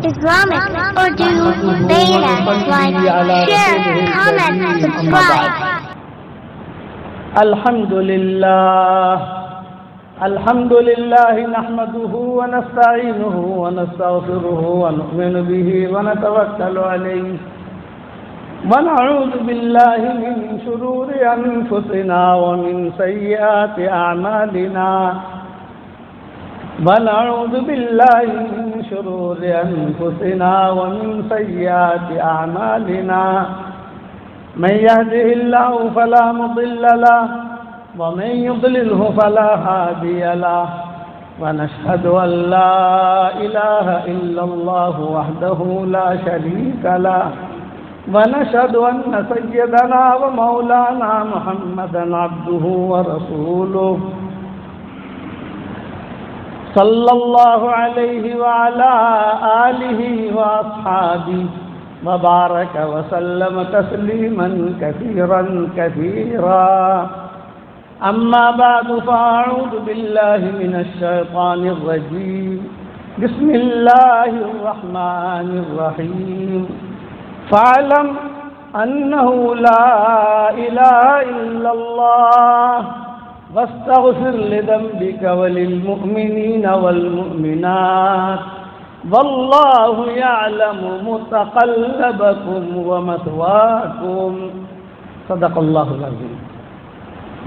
Islamic Urdu Beta. Like, share, comment, subscribe. الحمد لله نحمده ونستعينه ونستغفره ونؤمن به ونتوكل عليه ونعوذ بالله من شرور أنفسنا ومن سيئات أعمالنا من يهده الله فلا مضل له ومن يضلله فلا هادي له ونشهد أن لا إله إلا الله وحده لا شريك له ونشهد أن سيدنا ومولانا محمدا عبده ورسوله صلى الله عليه وعلى آله وأصحابه وبارك وسلم تسليما كثيرا كثيرا أما بعد فأعوذ بالله من الشيطان الرجيم بسم الله الرحمن الرحيم فاعلم أنه لا إله إلا الله واستغفر لذنبك وللمؤمنين والمؤمنات والله يعلم متقلبكم ومثواكم صدق الله العظيم.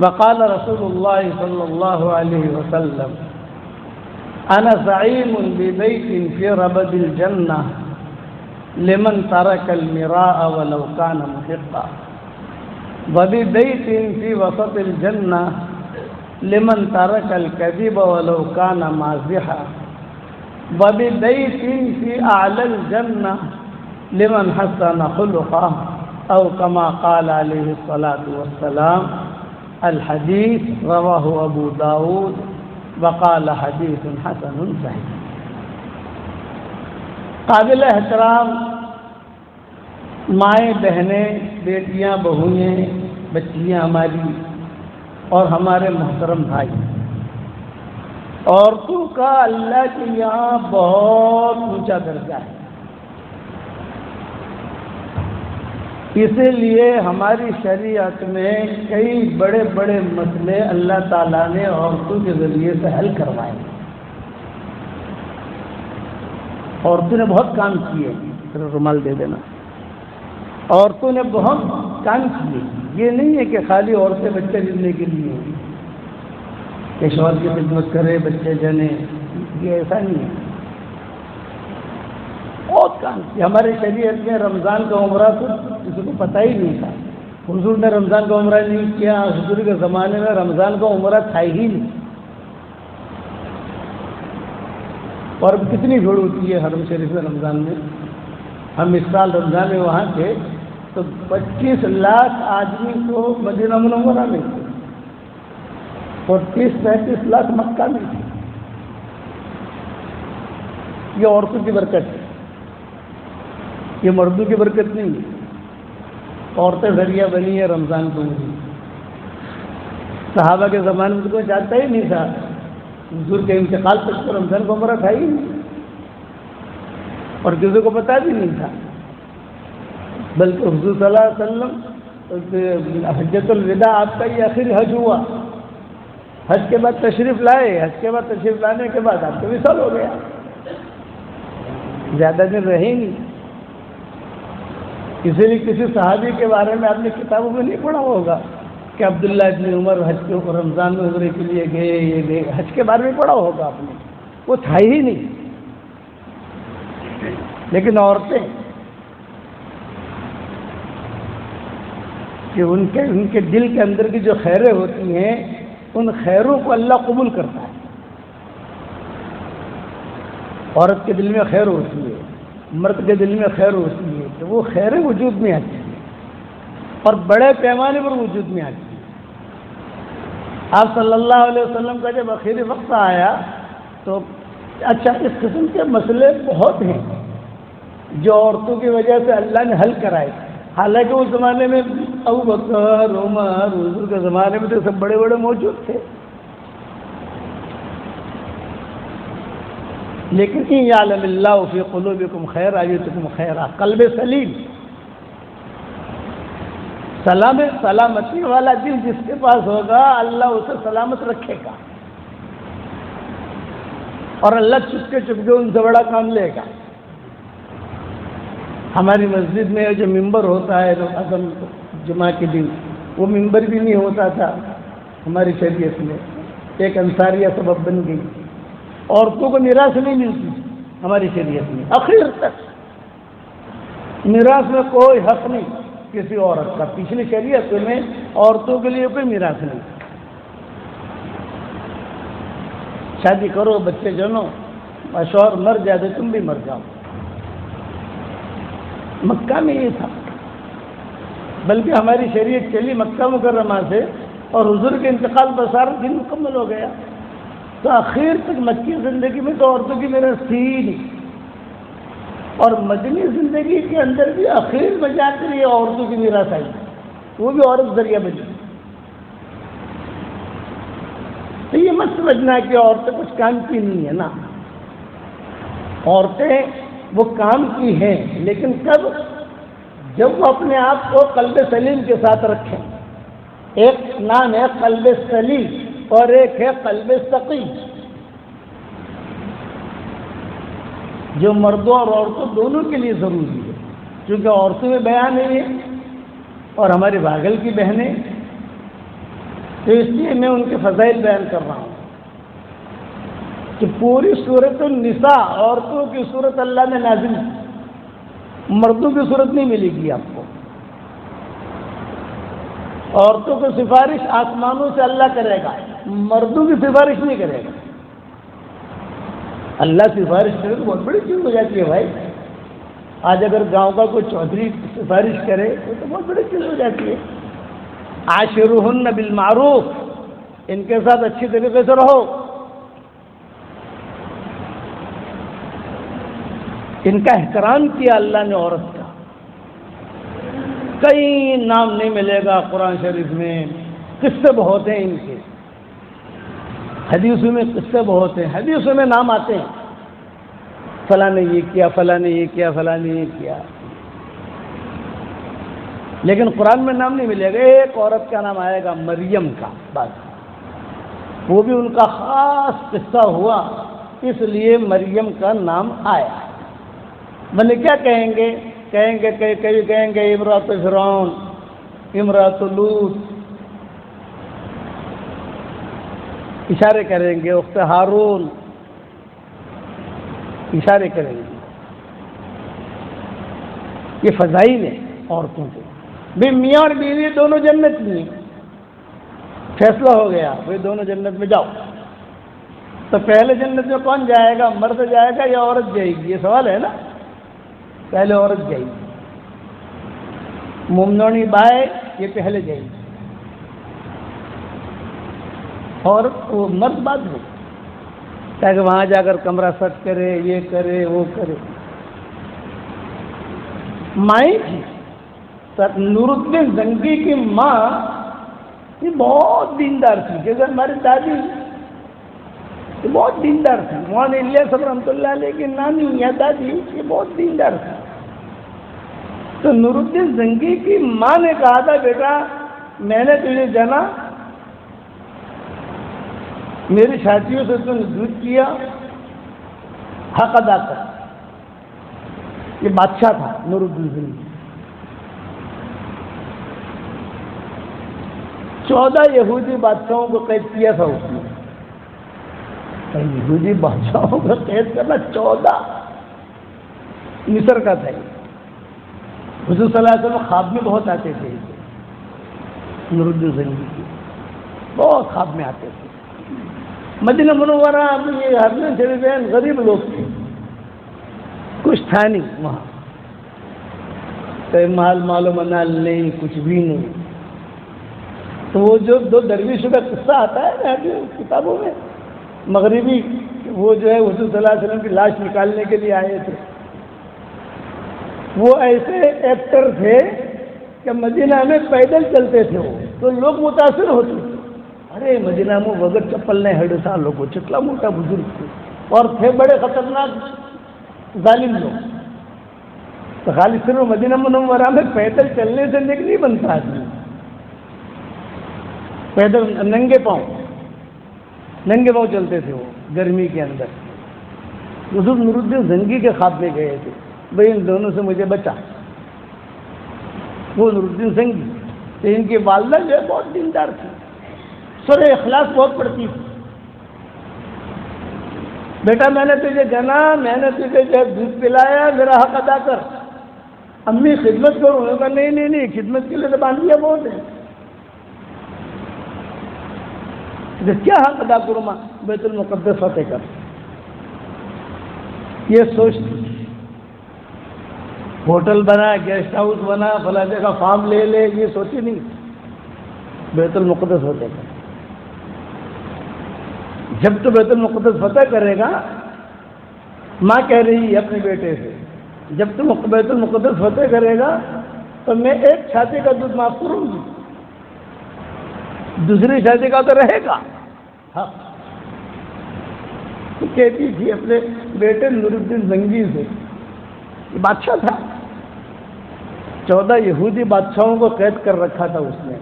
وقال رسول الله صلى الله عليه وسلم أنا زعيم ببيت في ربد الجنة لمن ترك المراء ولو كان محقا وببيت في وسط الجنة لمن ترك الكذب ولو كان مازحا وببيت في أعلى الجنة لمن حسن خلقه أو كما قال عليه الصلاة والسلام. الحديث رواه أبو داود وقال حديث حسن صحيح. قابل احترام مائیں بہنیں بیٹیاں بہوئیں بچیاں ہماری اور ہمارے محترم بھائی، عورتوں کا اللہ کے یہاں بہت اونچا درجہ ہے. اسی لیے ہماری شریعت میں کئی بڑے بڑے مسئلے اللہ تعالیٰ نے عورتوں کے ذریعے سے حل کروائے. عورتوں نے بہت کام کیے، رومال دے دینا. عورتوں نے بہت کام کیے. یہ نہیں ہے کہ خالی عورتیں بچے جننے کے لیے کہ شوہر کی خدمت کرے بچے جنے، یہ ایسا نہیں ہے. بہت کام کیا. ہمارے شریعت میں رمضان کا عمرہ تو کسی کو پتہ ہی نہیں تھا. حضور نے رمضان کا عمرہ نہیں کیا. حضور کے زمانے میں رمضان کا عمرہ تھا ہی نہیں. اور اب کتنی بھیڑ ہوتی ہے حرم شریف میں رمضان میں. ہم اس سال رمضان میں وہاں تھے تو 25 لاکھ آدمی کو مدینہ منورہ میں تھے اور 30-35 لاکھ مکہ میں تھے. یہ عورتوں کی برکت ہے، یہ مردوں کی برکت نہیں ہے. عورتیں ذریعہ بنی ہے رمضان کو. صحابہ کے زمانے میں تو کوئی جانتا ہی نہیں تھا. حضور کے انتقال تک تو رمضان کا عمرہ تھا ہی نہیں اور کسی کو پتہ بھی نہیں تھا. بلکہ حضور صلی اللہ علیہ وسلم حجۃ الوداع آپ کا یہ آخری حج ہوا. حج کے بعد تشریف لائے. حج کے بعد تشریف لانے کے بعد آپ کا وصال ہو گیا. زیادہ دن رہے نہیں. اسی لیے کسی صحابی کے بارے میں آپ نے کتابوں میں نہیں پڑھا ہوگا کہ عبداللہ ابن عمر حج کے رمضان میں عمرے کے لیے گئے. یہ گئے حج کے بارے میں پڑھا ہوگا آپ نے. وہ تھا ہی نہیں. لیکن عورتیں کہ ان کے دل کے اندر کی جو خیریں ہوتی ہیں ان خیروں کو اللہ قبول کرتا ہے. عورت کے دل میں خیر ہوتی ہے، مرد کے دل میں خیر ہوتی ہے تو وہ خیریں وجود میں آتی ہیں اور بڑے پیمانے پر وجود میں آتی ہیں. آپ صلی اللہ علیہ وسلم کا جب آخری وقت آیا تو اچھا اس قسم کے مسئلے بہت ہیں جو عورتوں کی وجہ سے اللہ نے حل کرائے. حالانکہ اس زمانے میں ابو بکر عمر حضور کے زمانے میں تو سب بڑے بڑے موجود تھے. لیکن ان یعلم اللہ فی قلوبکم خیرا یؤتکم خیرا، قلب سلیم، سلامتی والا دل جس کے پاس ہوگا اللہ اسے سلامت رکھے گا، اور اللہ چپکے چپکے ان سے بڑا کام لے گا۔ ہماری مسجد میں جو ممبر ہوتا ہے اذان جمعہ کے دن، وہ ممبر بھی نہیں ہوتا تھا ہماری شریعت میں، ایک انصاریہ سبب بن گئی، عورتوں کو میراث نہیں ملتی ہماری شریعت میں، آخر تک میراث میں کوئی حق نہیں کسی عورت کا، پچھلی شریعت میں عورتوں کے لیے کوئی میراث نہیں، شادی کرو، بچے جنو، شوہر مر جائے تو تم بھی مر جاؤ۔ مکہ میں یہ تھا، بلکہ ہماری شریعت چلی مکہ مکرمہ سے، اور حضور کے انتقال پر سارا دن مکمل ہو گیا، تو آخر تک مکی زندگی میں تو عورتوں کی میراث تھی ہی نہیں، اور مدنی زندگی کے اندر بھی آخر میں جا کر یہ عورتوں کی میراث آئی، وہ بھی عورت ذریعہ بنی۔ تو یہ مت سمجھنا کہ عورتیں کچھ کام کی نہیں ہے نا، عورتیں وہ کام کی ہیں، لیکن کب؟ جب وہ اپنے آپ کو قلب سلیم کے ساتھ رکھیں۔ ایک نام ہے قلب سلیم اور ایک ہے قلب سقیم، جو مردوں اور عورتوں دونوں کے لیے ضروری ہے، کیونکہ عورتوں میں بیان ہے اور ہماری باغل کی بہنیں، تو اس لیے میں ان کے فضائل بیان کر رہا ہوں کہ پوری سورۃ النساء عورتوں کی سورت اللہ نے نازل کی، مردوں کی صورت نہیں ملے گی آپ کو۔ عورتوں کی سفارش آسمانوں سے اللہ کرے گا، مردوں کی سفارش نہیں کرے گا۔ اللہ سفارش کرے تو بہت بڑی چیز ہو جاتی ہے بھائی۔ آج اگر گاؤں کا کوئی چودھری سفارش کرے تو بہت بڑی چیز ہو جاتی ہے۔ عاشرہن بالمعروف، ان کے ساتھ اچھی طریقے سے رہو، ان کا احترام کیا اللہ نے عورت کا۔ کئی نام نہیں ملے گا قرآن شریف میں، قصے بہت ہیں ان کے، حدیثوں میں قصے بہت ہیں، حدیثوں میں نام آتے ہیں، فلاں نے یہ کیا، فلاں نے یہ کیا، فلاں نے یہ کیا، لیکن قرآن میں نام نہیں ملے گا۔ ایک عورت کا نام آئے گا، مریم کا، بس وہ بھی ان کا خاص قصہ ہوا، اس لیے مریم کا نام آیا۔ بنے کیا کہیں گے؟ کبھی کہیں گے امرأۃ فرعون، امرأۃ لوط، اشارے کریں گے، اخت ہارون، اشارے کریں گے۔ یہ فضائل ہیں عورتوں کے، بھی میاں اور بیوی دونوں جنت میں، فیصلہ ہو گیا وہ دونوں جنت میں جاؤ، تو پہلے جنت میں کون جائے گا؟ مرد جائے گا یا عورت جائے گی؟ یہ سوال ہے نا۔ پہلے عورت جائے گی، مومنونی بائے یہ پہلے جائے گی، اور وہ مرد بعد میں، تاکہ وہاں جا کر کمرہ سیٹ کرے، یہ کرے، وہ کرے۔ مائیں تھی نور الدین زنگی کی ماں، یہ بہت دیندار تھی، جیسے ہماری دادی یہ بہت دیندار تھی، مولانا الیاس صاحب رحمۃ اللہ علیہ کی نانی یا دادی یہ بہت دیندار تھی۔ تو نور الدین زنگی کی ماں نے کہا تھا، بیٹا میں نے تجھے جانا، میری شادیوں سے تم نے دودھ کیا، حق ادا کر۔ یہ بادشاہ تھا نور الدین زنگی، 14 یہودی بادشاہوں کو قید کیا تھا اس نے۔ یہودی بادشاہوں کو قید کرنا 14، مصر کا تھا۔ حضور صلی اللہ علیہ وسلم خواب میں بہت آتے تھے، نور الدین زنگی کی بہت خواب میں آتے تھے۔ مدینہ منورہ یہ حرمین شریفین غریب لوگ تھے، کچھ تھا نہیں وہاں، کوئی مال و منال نہیں، کچھ بھی نہیں۔ تو وہ جو 2 درویشوں کا قصہ آتا ہے نا کتابوں میں، مغربی، وہ جو ہے حضور صلی اللہ علیہ وسلم کی لاش نکالنے کے لیے آئے تھے، وہ ایسے ایکٹر تھے کہ مدینہ میں پیدل چلتے تھے وہ، تو لوگ متاثر ہوتے تھے، ارے مدینہ میں بغیر چپل نہیں ہڑے سا لوگوں، چتلا موٹا بزرگ تھے، اور تھے بڑے خطرناک ظالم لوگ. تو خالی صرف مدینہ منورہ میں پیدل چلنے سے نیک نہیں بنتا آدمی. پیدل ننگے پاؤں چلتے تھے وہ گرمی کے اندر. حضور نور الدین زنگی کے خواب میں گئے تھے, بھائی ان دونوں سے مجھے بچا. وہ نور الدین زنگی تو ان کی والدہ جو ہے بہت دیندار تھی, سورہ اخلاص بہت پڑھتی تھی. بیٹا میں نے تجھے جنا, میں نے تجھے دودھ پلایا, میرا حق ادا کر. امی خدمت کروں, انہوں نے کہا نہیں, خدمت کے لیے تو باندھ دیا بہت ہے. کیا حق ادا کروں ماں؟ بیت المقدس فتح کر. یہ سوچتی, ہوٹل بنا, گیسٹ ہاؤس بنا, فلاں جگہ فارم لے لے, یہ سوچی نہیں. بیت المقدس فتح کر. جب تو بیت المقدس فتح کرے گا, ماں کہہ رہی ہے اپنے بیٹے سے, جب تم بیت المقدس فتح کرے گا تو میں ایک چھاتی کا دودھ معاف کروں گی, دوسری چھاتی کا تو رہے گا. ہاں کہتی تھی اپنے بیٹے نور الدین زنگی سے, یہ بادشاہ تھا, 14 یہودی بادشاہوں کو قید کر رکھا تھا اس نے.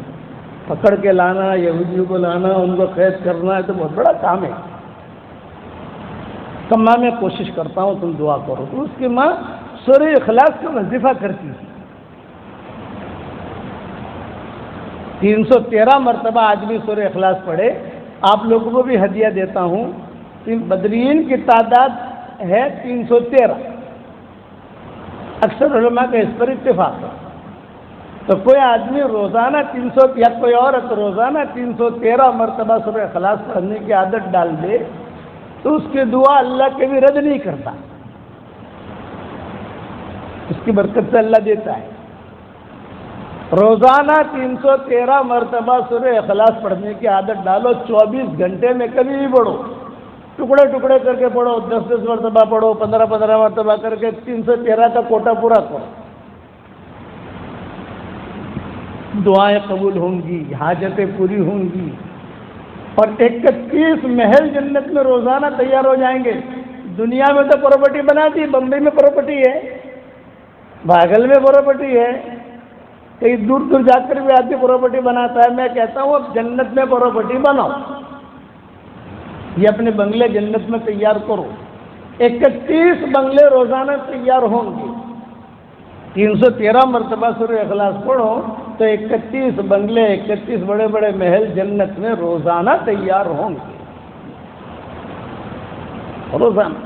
پکڑ کے لانا, یہودیوں کو لانا, ان کو قید کرنا, تو بہت بڑا کام ہے. تو ماں میں کوشش کرتا ہوں تم دعا کرو. تو اس کی ماں سورہ اخلاص کا وظیفہ کرتی تھی. 313 مرتبہ آدمی سورہ اخلاص پڑھے. آپ لوگوں کو بھی ہدیہ دیتا ہوں, بدرین کی تعداد ہے 313. اکثر علماء کا اس پر اتفاق ہے. تو کوئی آدمی روزانہ 300 یا کوئی عورت روزانہ 313 مرتبہ سورہ اخلاص پڑھنے کی عادت ڈال دے تو اس کی دعا اللہ کبھی رد نہیں کرتا, اس کی برکت سے اللہ دیتا ہے. روزانہ 313 مرتبہ سورہ اخلاص پڑھنے کی عادت ڈالو. 24 گھنٹے میں کبھی بھی پڑھو, ٹکڑے ٹکڑے کر کے پڑھو, 10 مرتبہ پڑھو, 15 مرتبہ کر کے 313 کا کوٹا پورا کرو. دعائیں قبول ہوں گی, حاجتیں پوری ہوں گی, اور 31 محل جنت میں روزانہ تیار ہو جائیں گے. دنیا میں تو پراپرٹی بنا دی, بمبئی میں پراپرٹی ہے, بھاگل میں پراپرٹی ہے, کئی دور دور جا کر بھی آدمی پراپرٹی بناتا ہے. میں کہتا ہوں اب جنت میں پراپرٹی بناؤ, یہ اپنے بنگلے جنت میں تیار کرو. 31 بنگلے روزانہ تیار ہوں گے. 313 مرتبہ سورہ اخلاص پڑھو تو 31 بنگلے, 31 بڑے بڑے محل جنت میں روزانہ تیار ہوں گے. روزانہ.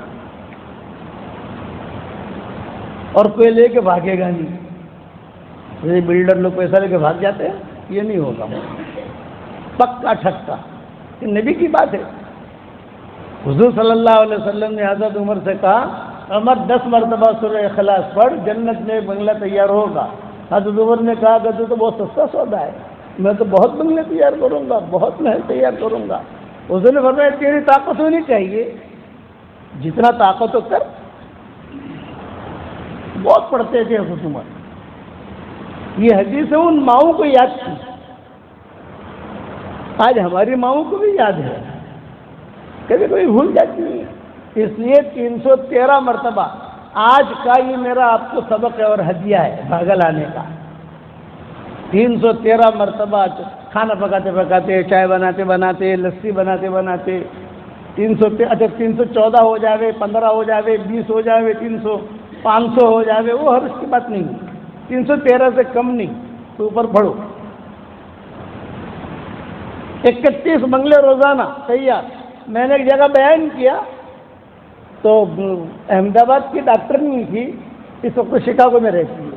اور کوئی لے کے بھاگے گا نہیں. یہ بلڈر لوگ پیسہ لے کے بھاگ جاتے ہیں, یہ نہیں ہوگا. پکا ٹھکا, یہ نبی کی بات ہے. حضور صلی اللہ علیہ وسلم نے حضرت عمر سے کہا, عمر 10 مرتبہ سورہ اخلاص پڑھ, جنت میں بنگلہ تیار ہوگا. حضرت عمر نے کہا کہ تو بہت سستا سودا ہے, میں تو بہت بنگلے تیار کروں گا, بہت محل تیار کروں گا. حضور نے فرمایا تیری طاقت ہونی چاہیے, جتنا طاقت ہو کر. بہت پڑھتے تھے حضرت عمر. یہ حدیث ان ماؤں کو یاد کی, آج ہماری ماؤں کو بھی یاد ہے, کبھی کوئی بھول جاتی ہے. اس لیے 313 مرتبہ آج کا یہ میرا آپ کو سبق ہے اور ہدیہ ہے بھاگل آنے کا. 313 مرتبہ کھانا پکاتے پکاتے, چائے بناتے بناتے, لسی بناتے بناتے 314 ہو جاوے, 15 ہو جاوے, 20 ہو جاوے, 300, 500 ہو جاوے, وہ ہر اس کی بات نہیں. 313 سے کم نہیں, تو اوپر پڑھو. 31 بنگلے روزانہ تیار. میں نے ایک جگہ بیان کیا تو احمد آباد کی ڈاکٹر نہیں تھی, اس وقت شکاگو میں رہتی ہے.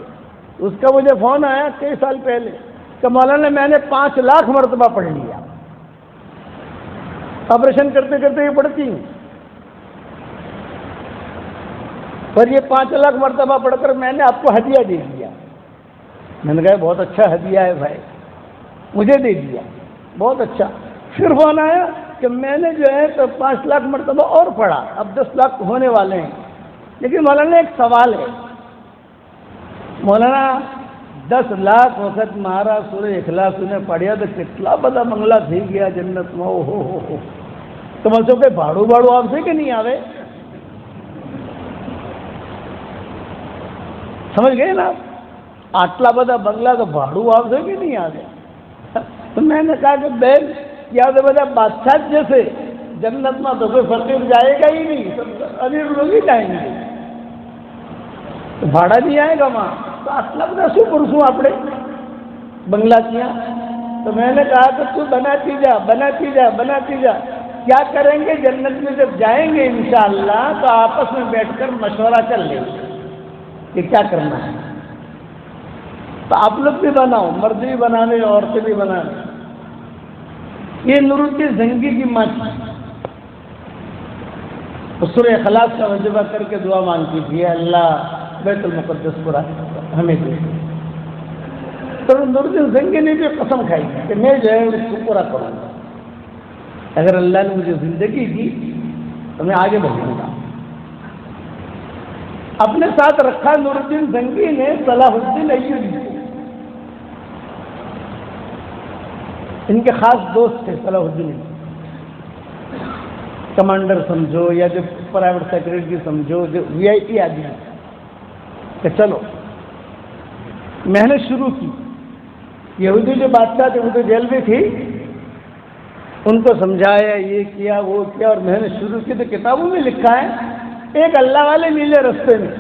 اس کا مجھے فون آیا کئی سال پہلے کہ مولانا میں نے 5 لاکھ مرتبہ پڑھ لیا. آپریشن کرتے کرتے یہ پڑھتی ہوں, پر یہ 5 لاکھ مرتبہ پڑھ کر میں نے آپ کو ہدیہ دے دیا. میں نے کہا بہت اچھا ہدیہ ہے بھائی, مجھے دے دیا, بہت اچھا. پھر فون آیا کہ میں نے جو ہے تو 5 لاکھ مرتبہ اور پڑھا, اب 10 لاکھ ہونے والے ہیں. لیکن مولانا ایک سوال ہے, مولانا 10 لاکھ وقت مہارا سورہ اخلاص نے پڑھیا تو کتنا بڑا بنگلہ تھی گیا جنت میں. ہو تو مسو کہ بھاڑو بھاڑو آپ سے کہ نہیں آوے، سمجھ گئے نا؟ آٹلا بدا بنگلہ تو بھاڑو آپ سے کہ نہیں آوے. تو میں نے کہا کہ بہن یا تو بدا بادشاہ جیسے جنت میں تو کوئی فقیر جائے گا ہی نہیں، سب امیر لوگ ہی جائیں گے، تو بھاڑا نہیں آئے گا وہاں. تو آٹلا بدا شو پرسوں اپنے بنگلہ کیا. تو میں نے کہا کہ تو بناتی جا. کیا کریں گے جنت میں جب جائیں گے انشاءاللہ تو آپس میں بیٹھ کر مشورہ کر لیں گے کہ کیا کرنا ہے. تو آپ لوگ بھی بناؤ، مرد بھی بنانے عورتیں بھی بنانے. یہ نور الدین زنگی کی ماں تھی، سورہ اخلاص کا وجبہ کر کے دعا مانگتی تھی، اللہ بیت المقدس پورا ہمیں دے. تو نور الدین زنگی نے بھی قسم کھائی کہ میں جو ہے اس کو پورا کروں گا، اگر اللہ نے مجھے زندگی دی تو میں آگے بڑھوں گا. اپنے ساتھ رکھا نور الدین زنگی نے صلاح الدین ایوبی، ان کے خاص دوست تھے صلاح الدین، کمانڈر سمجھو یا جو پرائیویٹ سیکرٹری سمجھو، جو وی آئی پی آدمی، کہ چلو محنت شروع کی. یہودی جو بادشاہ تھے وہ تو جیل میں تھی، ان کو سمجھایا، یہ کیا وہ کیا، اور محنت شروع کی. تو کتابوں میں لکھا ہے ایک اللہ والے ملے رستے میں،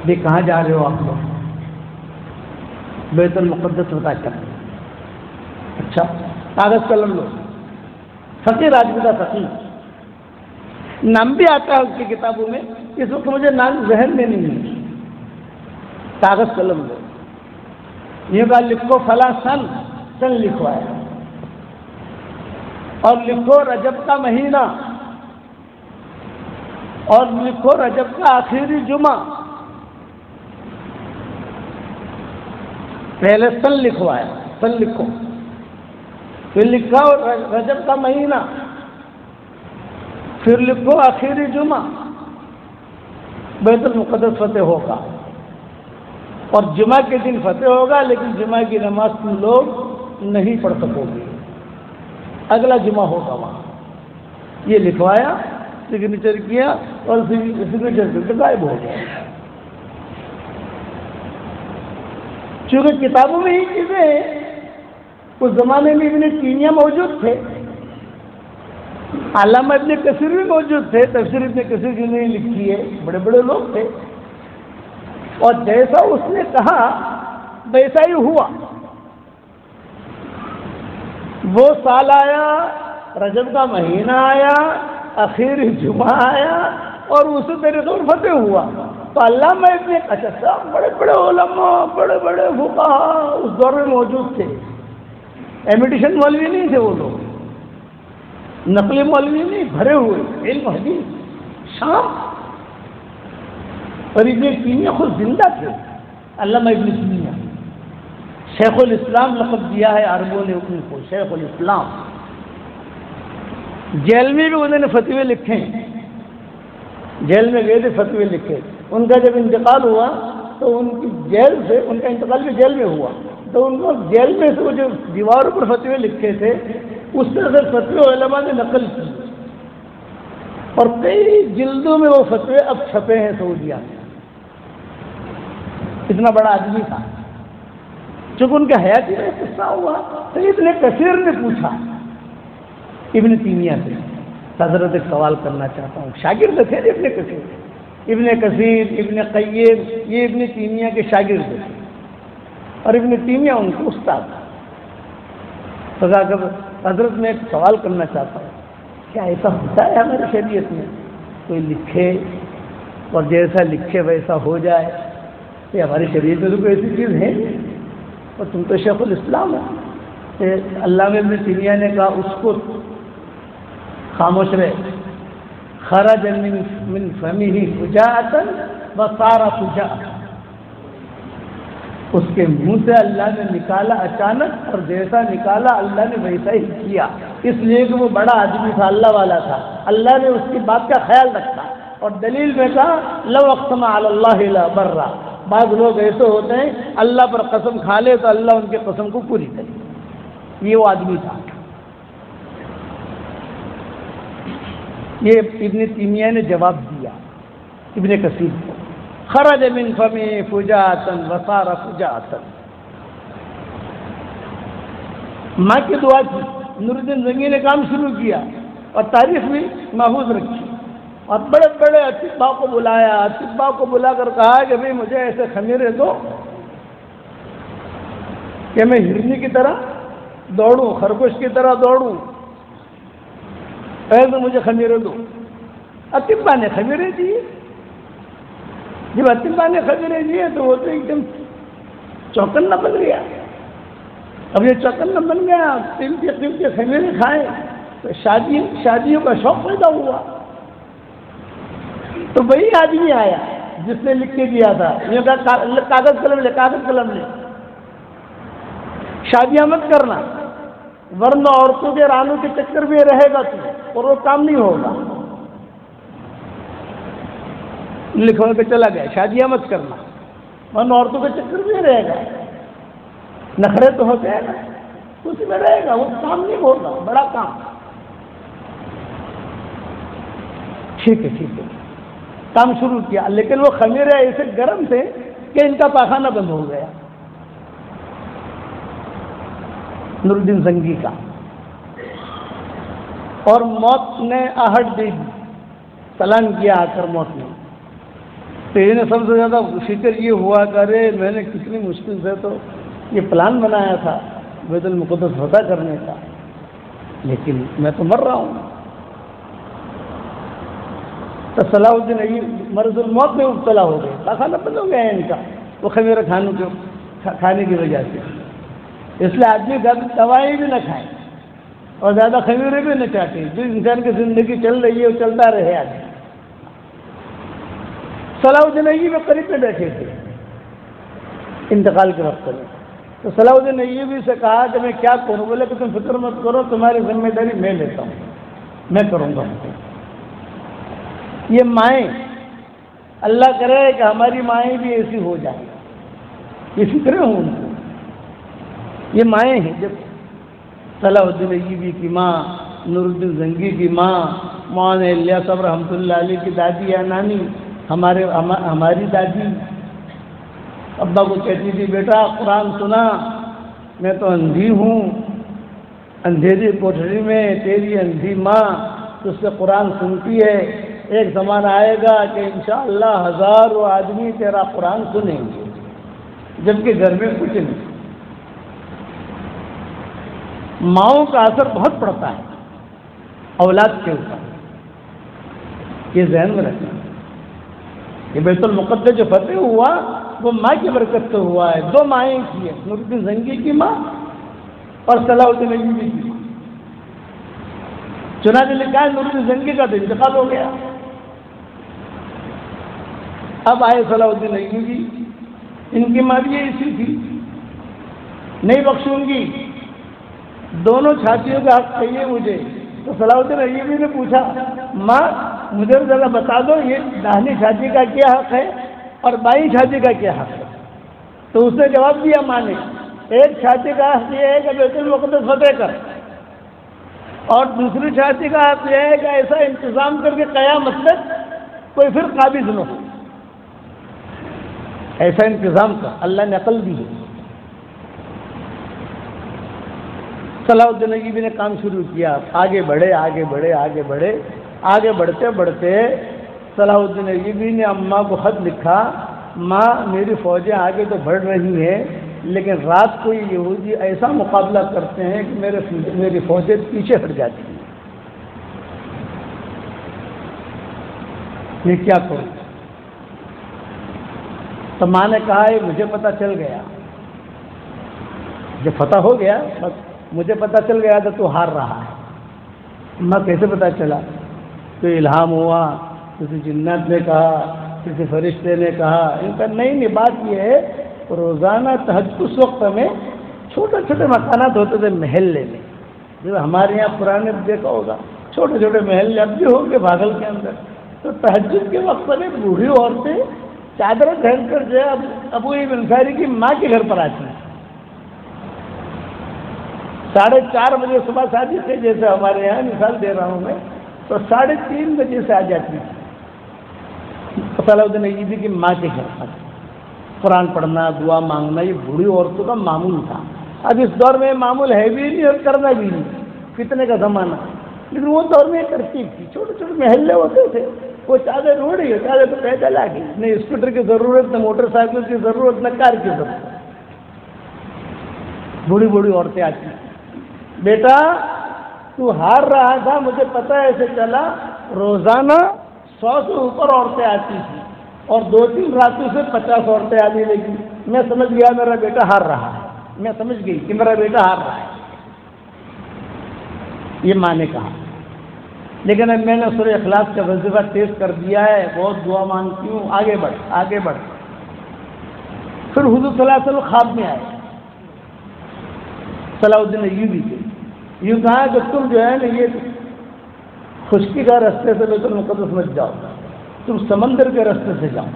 بھی کہاں جا رہے ہو آپ لوگ؟ بیت المقدس بتا کر. اچھا کاغذ قلم لو. فقیر آدمی کا فقیر نام بھی آتا ہے اس کی کتابوں میں، اس وقت مجھے نام ذہن میں نہیں ہے. کاغذ قلم لو، یہ کہا لکھو فلاں سن لکھوایا، اور لکھو رجب کا مہینہ، اور لکھو رجب کا آخری جمعہ. پہلے سن لکھوایا، سن لکھو، پھر لکھا رجب کا مہینہ، پھر لکھو آخری جمعہ. بیت المقدس فتح ہوگا، اور جمعہ کے دن فتح ہوگا، لیکن جمعہ کی نماز تم لوگ نہیں پڑھ سکو گے، اگلا جمعہ ہوگا وہاں. یہ لکھوایا، سگنیچر کیا، اور سگنیچر کر کے غائب ہو گیا. چونکہ کتابوں میں ہی چیزیں ہیں. اس زمانے میں ابن تیمیہ موجود تھے، علامہ ابن کثیر بھی موجود تھے، تفسیر ابن کثیر جنہوں نے لکھی ہے، بڑے بڑے لوگ تھے. اور جیسا اس نے کہا ویسا ہی ہوا. وہ سال آیا، رجب کا مہینہ آیا، آخری جمعہ آیا، اور اسی طریقے سے فتح ہوا. تو علامہ ابن اچھا بڑے بڑے علماء، بڑے بڑے فقہا اس دور میں موجود تھے. ایمیٹیشن مولوی نہیں تھے وہ لوگ، نقلی مولوی نہیں، بھرے ہوئے علم حدیث شام. اور ابن تیمیہ خود زندہ تھے. علامہ ابن تیمیہ شیخ الاسلام لقب دیا ہے عربوں نے ان کو، شیخ الاسلام. جیل میں بھی انہوں نے فتوے لکھے ہیں، جیل میں گئے تھے فتوے لکھے. ان کا جب انتقال ہوا تو ان کی جیل سے، ان کا انتقال بھی جیل میں ہوا، تو ان کو جیل میں سے وہ جو دیواروں پر فتوے لکھے تھے اس طرح سے فتوے علماء نے نقل کی، اور کئی جلدوں میں وہ فتوے اب چھپے ہیں سعودیہ میں. اتنا بڑا آدمی تھا. چونکہ ان کا حیاتی میں قصہ ہوا تو ابن کثیر نے پوچھا ابن تیمیہ سے، حضرت ایک سوال کرنا چاہتا ہوں. شاگرد تھے ابن کثیر، ابن کثیر، ابن قیم، یہ ابن تیمیہ کے شاگرد تھے، اور ابن تیمیہ ان کو استاد. حضرت میں ایک سوال کرنا چاہتا ہوں، کیا ایسا ہوتا ہے ہماری شریعت میں کوئی لکھے اور جیسا لکھے ویسا ہو جائے؟ یہ ہماری شریعت میں تو کوئی ایسی چیز ہے، اور تم تو شیخ الاسلام ہو. علامہ ابن تیمیہ نے کہا اس کو خاموش رہے. خرج من فمہ فجاءۃ وصار فجاءۃ، اس کے منہ سے اللہ نے نکالا اچانک، اور جیسا نکالا اللہ نے ویسا ہی کیا. اس لیے کہ وہ بڑا آدمی تھا، اللہ والا تھا، اللہ نے اس کی بات کا خیال رکھا. اور دلیل میں کہا لو اقسم علی اللہ لبرہ. بعض لوگ ایسے ہوتے ہیں اللہ پر قسم کھا لے تو اللہ ان کے قسم کو پوری کرے. یہ وہ آدمی تھا. یہ ابن تیمیہ نے جواب دیا ابن کثیر کو، خرج من فمی فجاتا وصار فجاتا. ماں کی دعا کی، نور الدین زنگی نے کام شروع کیا اور تاریخ بھی محفوظ رکھی، اور بڑے بڑے اطباء کو بلایا، اطباء کو بلا کر کہا کہ بھئی مجھے ایسے خمیرے دو کہ میں ہرنی کی طرح دوڑوں، خرگوش کی طرح دوڑوں، ایسے مجھے خمیرے دو. اطباء نے خمیرے دیے. جب اطباء نے خمیرے دیے تو وہ تو ایک دم چوکنا بن گیا. اب یہ چوکنا بن گیا، قیمتی خمیرے کھائے تو شادیوں کا شوق پیدا ہوا. تو وہی آدمی آیا جس نے لکھ کے دیا تھا، یہ کہا کاغذ قلم لے، شادیاں مت کرنا ورنہ عورتوں کے رانوں کے چکر میں رہے گا تو اور وہ کام نہیں ہوگا. لکھوا کے چلا گیا شادیاں مت کرنا ورنہ عورتوں کے چکر میں رہے گا. نخرے تو ہوتے ہیں نا، اسی میں رہے گا، وہ کام نہیں ہوگا، بڑا کام. ٹھیک ہے کام شروع کیا، لیکن وہ خمیرے ایسے گرم تھے کہ ان کا پاخانہ بند ہو گیا نور الدین زنگی کا، اور موت نے آہٹ دے دی، چلان کیا آ کر موت نے. تو انہیں سب سے زیادہ فکر یہ ہوا کہ ارے میں نے کتنی مشکل سے تو یہ پلان بنایا تھا بیت المقدس فتح کرنے کا، لیکن میں تو مر رہا ہوں. تو صلاح الدین ایوبی مرض الموت میں مبتلا ہو گئے، پاخانہ بند ہو گیا ان کا وہ خمیرہ کھانے کی وجہ سے. اس لیے آدمی دوائیں بھی نہ کھائیں اور زیادہ خمیرے بھی نہ چاٹیں. جو انسان کی زندگی چل رہی ہے وہ چلتا رہے آدمی. صلاح الدین ایوبی قریب میں بیٹھے تھے انتقال کے وقت میں. تو صلاح الدین ایوبی سے کہا کہ میں کیا کروں؟ بولے کہ تم فکر مت کرو، تمہاری ذمہ داری میں لیتا ہوں، میں کروں گا. یہ مائیں، اللہ کرے کہ ہماری مائیں بھی ایسی ہو جائیں، یہ فکریں ہوں ان کو. یہ مائیں ہیں. جب صلاح الدین ایوبی کی ماں، نور الدین زنگی کی ماں، مولانا الیاس صاحب رحمۃ اللہ علیہ کی دادی یا نانی، ہماری دادی ابا کو کہتی تھی بیٹا قرآن سنا، میں تو اندھی ہوں، اندھیری کوٹھری میں تیری اندھی ماں اس سے قرآن سنتی ہے. ایک زمانہ آئے گا کہ انشاءاللہ ہزاروں آدمی تیرا قرآن سنیں گے، جبکہ گھر میں کچھ نہیں. ماؤں کا اثر بہت پڑتا ہے اولاد کے اوپر، یہ ذہن میں رکھنا. یہ بیت المقدس جو فتح ہوا وہ ماں کی برکت سے ہوا ہے. دو مائیں کی ہیں، نور الدین زنگی کی ماں اور صلاح الدین ایوبی کی ماں. چنانچہ لکھا ہے نور الدین زنگی کا تو انتقال ہو گیا. اب آئے صلاح الدین ایوبی، ان کی ماں بھی ایسی تھی، نہیں بخشوں گی، دونوں چھاتیوں کا حق چاہیے مجھے. تو صلاح الدین ایوبی نے پوچھا ماں مجھے ذرا بتا دو یہ داہنی چھاتی کا کیا حق ہے اور بائیں چھاتی کا کیا حق ہے؟ تو اس نے جواب دیا ماں نے، ایک چھاتی کا حق یہ ہے کہ بیت المقدس فتح کر، اور دوسری چھاتی کا حق یہ ہے کہ ایسا انتظام کر کے قیامت تک کوئی پھر قابض نہ ہو. ایسا انتظام کر، اللہ نے عقل دی ہے. صلاح الدین ایوبی نے کام شروع کیا، آگے بڑھے بڑھتے بڑھتے صلاح الدین ایوبی نے اماں کو خط لکھا، ماں میری فوجیں آگے تو بڑھ رہی ہیں لیکن رات کو یہ یہودی ایسا مقابلہ کرتے ہیں کہ میری فوجیں پیچھے ہٹ جاتی ہیں، میں کیا کروں؟ تو ماں نے کہا یہ مجھے پتہ چل گیا، جب فتح ہو گیا بس مجھے پتہ چل گیا کہ تو ہار رہا ہے. ماں کیسے پتہ چلا؟ تو الہام ہوا، کسی جنات نے کہا، کسی فرشتے نے کہا. ان کا نہیں بات یہ ہے روزانہ تہجد اس وقت میں چھوٹے چھوٹے مکانات ہوتے تھے محلے میں، جو ہمارے یہاں پرانے دیکھا ہوگا چھوٹے چھوٹے محلے اب بھی ہوں گے بھاگل کے اندر. تو تہجد کے وقت میں بوڑھی عورتیں چادریں پہن کر جو ہے ابو ایوب انصاری کی ماں کے گھر پر آتی ہیں. 4:30 بجے صبح شادی سے، جیسے ہمارے یہاں مثال دے رہا ہوں میں، تو 3:30 بجے سے آ جاتی تھی صلاح الدین ایوبی کی ماں کے گھر پر قرآن پڑھنا، دعا مانگنا، یہ بوڑھی عورتوں کا معمول تھا۔ اب اس دور میں معمول ہے بھی نہیں اور کرنا بھی نہیں، فتنے کا زمانہ، لیکن وہ دور میں کرتی تھی۔ چھوٹے چھوٹے محلے ہوتے تھے، وہ چادر رو رہی ہے، چادر تو پیدل آ گئی، نہ اسکوٹر کی ضرورت، نہ موٹر سائیکل کی ضرورت، نہ کار کی ضرورت، بوڑھی بوڑھی عورتیں آتی۔ بیٹا تو ہار رہا تھا، مجھے پتا ہے، ایسے چلا، روزانہ 100 سے اوپر عورتیں آتی تھی اور 2-3 راتوں سے 50 عورتیں آنے لگی۔ میں سمجھ گیا میرا بیٹا ہار رہا ہے، میں سمجھ گئی کہ میرا بیٹا ہار رہا ہے، یہ ماں نے کہا۔ لیکن اب میں نے سورہ اخلاص کا وظیفہ تیز کر دیا ہے، بہت دعا مانگتی ہوں، آگے بڑھ آگے بڑھ۔ پھر حضور صلی اللہ علیہ وسلم خواب میں آئے صلاح الدین ایوبی کے، یوں کہا کہ تم جو ہے نا یہ خشکی کا راستے سے بیت المقدس مت جاؤ، تم سمندر کے راستے سے جاؤ،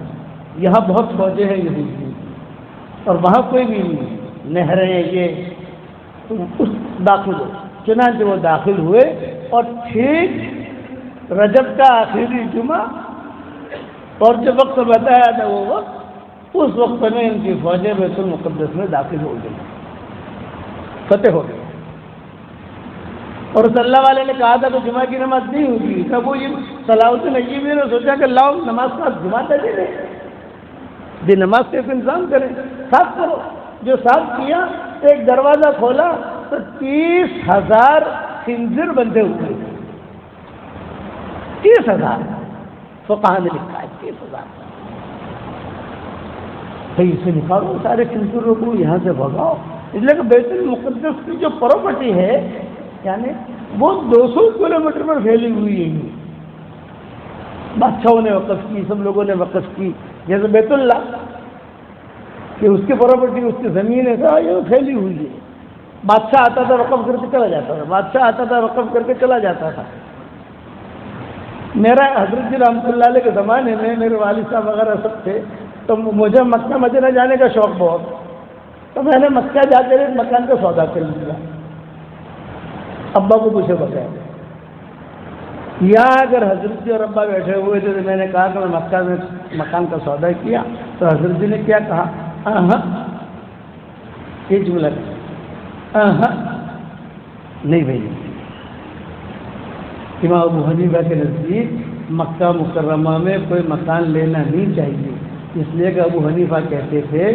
یہاں بہت فوجیں ہیں یہودی اور وہاں کوئی بھی نہیں، نہریں یہ، تم اس داخل ہو۔ چنانچہ وہ داخل ہوئے اور ٹھیک رجب کا آخری جمعہ اور جو وقت بتایا تھا وہ وقت، اس وقت میں ان کی فوجیں بیت المقدس میں داخل ہو گئی، فتح ہو گئی۔ اور صلی اللہ علیہ نے کہا تھا کہ جمعہ کی نماز نہیں ہوگی، تب وہ یہ صلاح الدین ایوبی نے سوچا کہ لاؤ نماز کا جمعہ تک دے دیں، نماز کا انتظام کریں، صاف کرو۔ جو صاف کیا، ایک دروازہ کھولا تو 30,000 خنزیر بندے ہوئے، 30,000 فقہاء نے لکھا ہے 30,000۔ کہیں سے نکالو سارے خنزیروں کو، یہاں سے بھگاؤ، اس لیے کہ بیت المقدس کی جو پراپرٹی ہے یعنی وہ 200 کلومیٹر پر پھیلی ہوئی ہے، بادشاہوں نے وقف کی، سب لوگوں نے وقف کی، جیسے بیت اللہ کہ اس کی پراپرٹی، اس کی زمین ہے، یہ پھیلی ہوئی ہے۔ بادشاہ آتا تھا وقف کر کے چلا جاتا تھا، بادشاہ آتا تھا وقف کر کے چلا جاتا تھا۔ میرا حضرت جی رحمۃ اللہ علیہ کے زمانے میں میرے والد صاحب وغیرہ سب تھے، تو مجھے مکہ مدینہ جانے کا شوق بہت، تو میں نے مکہ جا کر ایک مکان کا سودا کر لیا، ابا کو پوچھے بتایا، یہاں اگر حضرت جی اور ابا بیٹھے ہوئے تھے تو میں نے کہا کہ میں مکہ میں مکان کا سودا کیا، تو حضرت جی نے کیا کہا؟ یہ جملہ نہیں بھائی۔ امام ابو حنیفہ کے نزدیک مکہ مکرمہ میں کوئی مکان لینا نہیں چاہیے، اس لیے کہ ابو حنیفہ کہتے تھے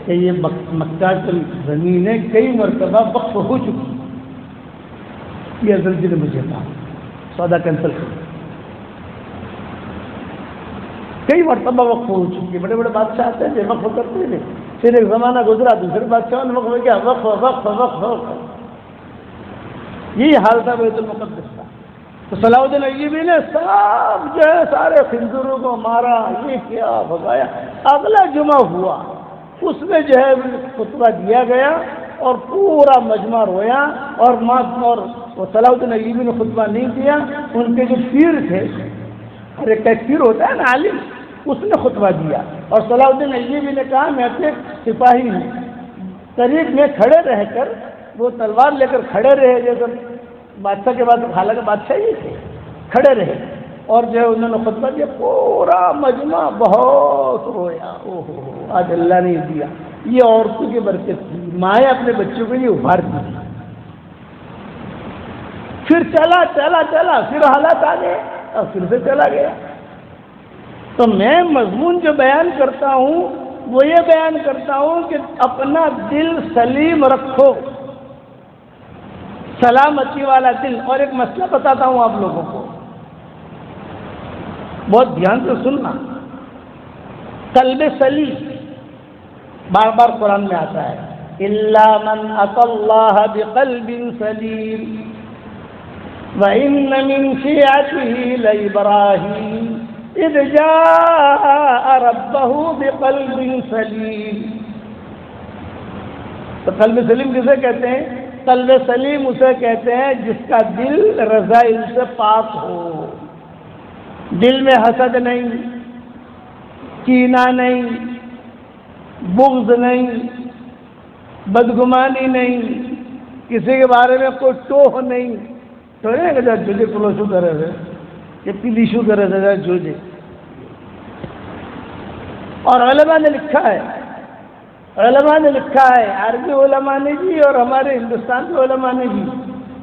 کہ یہ مکہ کی زمینیں کئی مرتبہ وقف ہو چکی، یہ حضرت جی نے مجھے کہا، سودا کینسل کر، کئی مرتبہ وقف ہو چکی، بڑے بڑے بادشاہ آتے تھے وقف کرتے تھے، پھر ایک زمانہ گزرا، دوسرے بادشاہوں نے وقف کیا، وقف وقف وقف وقف، یہی حال تھا بیت المقدس کا۔ تو صلاح الدین ایوبی نے سب جو ہے سارے خنزیروں کو مارا، یہ کیا، بھگایا۔ اگلا جمعہ ہوا، اس میں جو ہے خطبہ دیا گیا اور پورا مجمع رویا، اور صلاح الدین ایوبی نے خطبہ نہیں دیا، ان کے جو پیر تھے، اور ایک پیر ہوتا ہے نا عالم، اس نے خطبہ دیا، اور صلاح الدین ایوبی نے کہا میں تو ایک سپاہی ہوں، قریب میں کھڑے رہ کر وہ تلوار لے کر کھڑے رہے، جیسے بادشاہ کے بعد حالانکہ بادشاہ ہی تھے، کھڑے رہے، اور جو ہے انہوں نے خطبہ دیا، پورا مجمع بہت رویا، اوہ آج اللہ نے دیا، یہ عورتوں کی برکت تھی، مائیں اپنے بچوں کے لیے ابھارتی تھی۔ پھر چلا چلا چلا، پھر حالات آ گئے اور پھر سے چلا گیا۔ تو میں مضمون جو بیان کرتا ہوں وہ یہ بیان کرتا ہوں کہ اپنا دل سلیم رکھو، سلامتی والا دل۔ اور ایک مسئلہ بتاتا ہوں آپ لوگوں کو، بہت دھیان سے سننا۔ قلب سلیم بار بار قرآن میں آتا ہے، الا من اتى الله بقلب سلیم وان من شيعته لابراهيم اذ جاء ربه بقلب سلیم۔ تو قلب سلیم کسے کہتے ہیں؟ قلب سلیم اسے کہتے ہیں جس کا دل رذائل سے پاک ہو، دل میں حسد نہیں، کینہ نہیں، بغض نہیں، بدگمانی نہیں، کسی کے بارے میں کوئی ٹوہ نہیں، تو نہیں کہ تجھے کلوشو کرے ہوئے کہ پلیشو کرے سزا جوجے. اور علماء نے لکھا ہے عربی علماء نے بھی اور ہمارے ہندوستان کے علماء نے بھی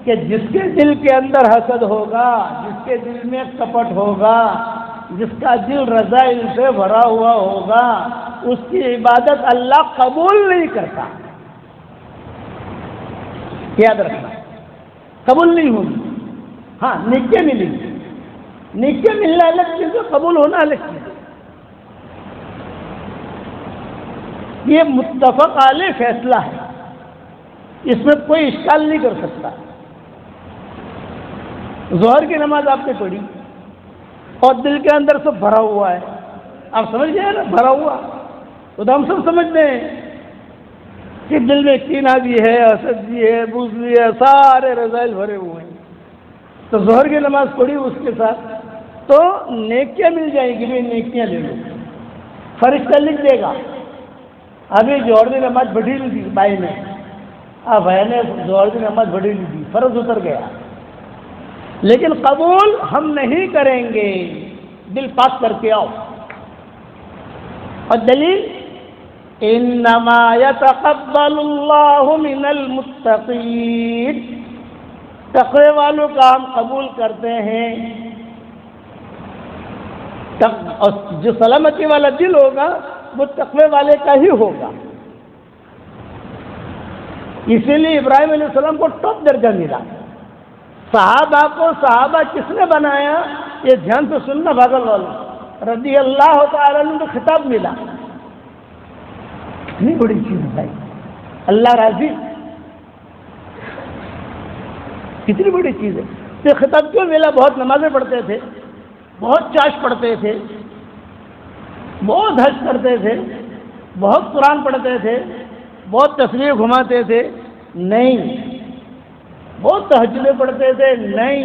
کہ جس کے دل کے اندر حسد ہوگا، جس کے دل میں کپٹ ہوگا، جس کا دل رذائل سے بھرا ہوا ہوگا، اس کی عبادت اللہ قبول نہیں کرتا. یاد رکھنا، قبول نہیں ہوگی. ہاں نیکیاں ملیں گی، نیکیاں ملنا الگ چیز ہے، قبول ہونا الگ چیز ہے. یہ متفق علیہ فیصلہ ہے، اس میں کوئی اشکال نہیں کر سکتا. ظہر کی نماز آپ نے پڑھی اور دل کے اندر سب بھرا ہوا ہے، آپ سمجھ گئے نا، بھرا ہوا تو ہم سب سمجھتے ہیں کہ دل میں کینہ بھی ہے، حسد بھی ہے، بغض بھی ہے، سارے رذائل بھرے ہوئے ہیں. تو ظہر کی نماز پڑھی اس کے ساتھ تو نیکیاں مل جائیں گی. بھی نیکیاں لے لو، فرشتہ لکھ دے گا. ابھی جوہر کی نماز پڑھی لی تھی بھائی نے، بھائی نے جوہر کی نماز پڑھی لی تھی، فرض اتر گیا، لیکن قبول ہم نہیں کریں گے. دل پاک کر کے آؤ. اور دلیل انما یتقبل اللہ من المتقین، تقوی والوں کا ہم قبول کرتے ہیں. اور جو سلامتی والا دل ہوگا وہ تقوی والے کا ہی ہوگا. اسی لیے ابراہیم علیہ السلام کو ٹاپ درجہ ملا. صحابہ کس نے بنایا؟ یہ دھیان سے سننا بھاگل والوں، رضی اللہ تعالی عنہ کو خطاب ملا. کتنی بڑی چیز ہے بھائی، اللہ راضی، کتنی بڑی چیز ہے. یہ خطاب کیوں ملا؟ بہت نمازیں پڑھتے تھے، بہت چاش پڑھتے تھے، بہت حج کرتے تھے، بہت قرآن پڑھتے تھے، بہت تصویر گھماتے تھے، نہیں. بہت تہجدیں پڑھتے تھے، نہیں.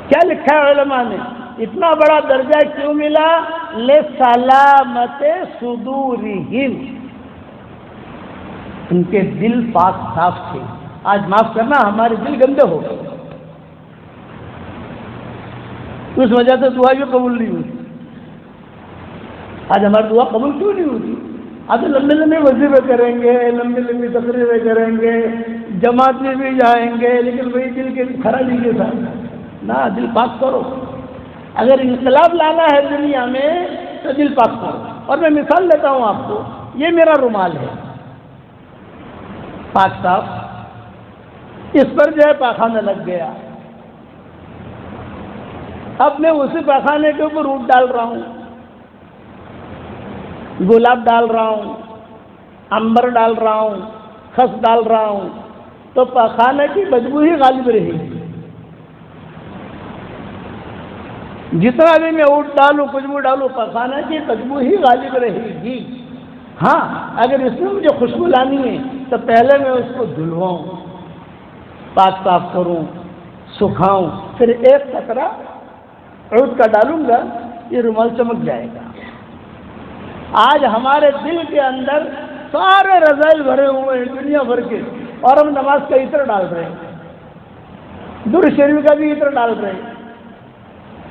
کیا لکھا ہے علماء نے؟ اتنا بڑا درجہ کیوں ملا؟ لسلامت صدورہم، ان کے دل پاک صاف تھے. آج معاف کرنا ہمارے دل گندے ہو گئے، اس وجہ سے دعا بھی قبول نہیں ہوتی. آج ہماری دعا قبول کیوں نہیں ہوتی؟ آج لمبے لمبے وظیفے کریں گے، لمبی لمبی تقریریں کریں گے، جماعت میں بھی جائیں گے، لیکن وہی دل کے خرابی کے ساتھ نہ. دل پاک کرو. اگر انقلاب لانا ہے دنیا میں تو دل پاک کرو. اور میں مثال لیتا ہوں آپ کو، یہ میرا رومال ہے پاک صاحب، اس پر جو ہے پاخانہ لگ گیا. اب میں اسی پاخانے کے اوپر روٹ ڈال رہا ہوں، گلاب ڈال رہا ہوں، عنبر ڈال رہا ہوں، خس ڈال رہا ہوں، تو پاخانے کی بدبو ہی غالب رہے گی. جتنا بھی میں اوٹ ڈالوں، خوشبو ڈالوں، پاخانے کی بدبو ہی غالب رہے گی. ہاں اگر اس میں مجھے خوشبو لانی ہے تو پہلے میں اس کو دھلواؤں، پاک صاف کروں، سکھاؤں، پھر ایک قطرہ عود کا ڈالوں گا، یہ رومال چمک جائے گا. آج ہمارے دل کے اندر سارے رذائل بھرے ہوئے ہیں دنیا بھر کے، اور ہم نماز کا عطر ڈال رہے ہیں، درود شریف کا بھی عطر ڈال رہے ہیں،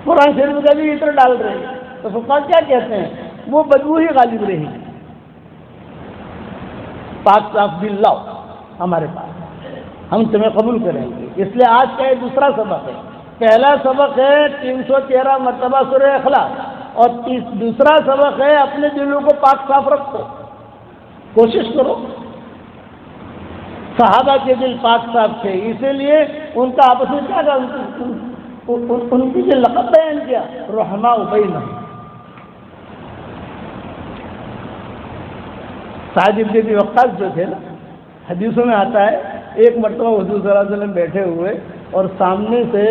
قرآن شریف کا بھی عطر ڈال رہے ہیں. تو فقہا کیا کہتے ہیں؟ وہ بدبو ہی غالب رہے گی. پاک صاف دل لاؤ ہمارے پاس، ہم تمہیں قبول کریں گے. اس لیے آج کا یہ دوسرا سبق ہے. پہلا سبق ہے 313 مرتبہ سورہ اخلاص، اور دوسرا سبق ہے اپنے دلوں کو پاک صاف رکھو. کوشش کرو. صحابہ کے دل پاک صاف تھے، اسی لیے ان کا آپس میں کیا تھا، ان کی جو لقب بیان کیا، رحماء بینہم. سعد بن ابی وقاص جو تھے نا، حدیثوں میں آتا ہے ایک مرتبہ حضور صلی اللہ علیہ وسلم بیٹھے ہوئے اور سامنے سے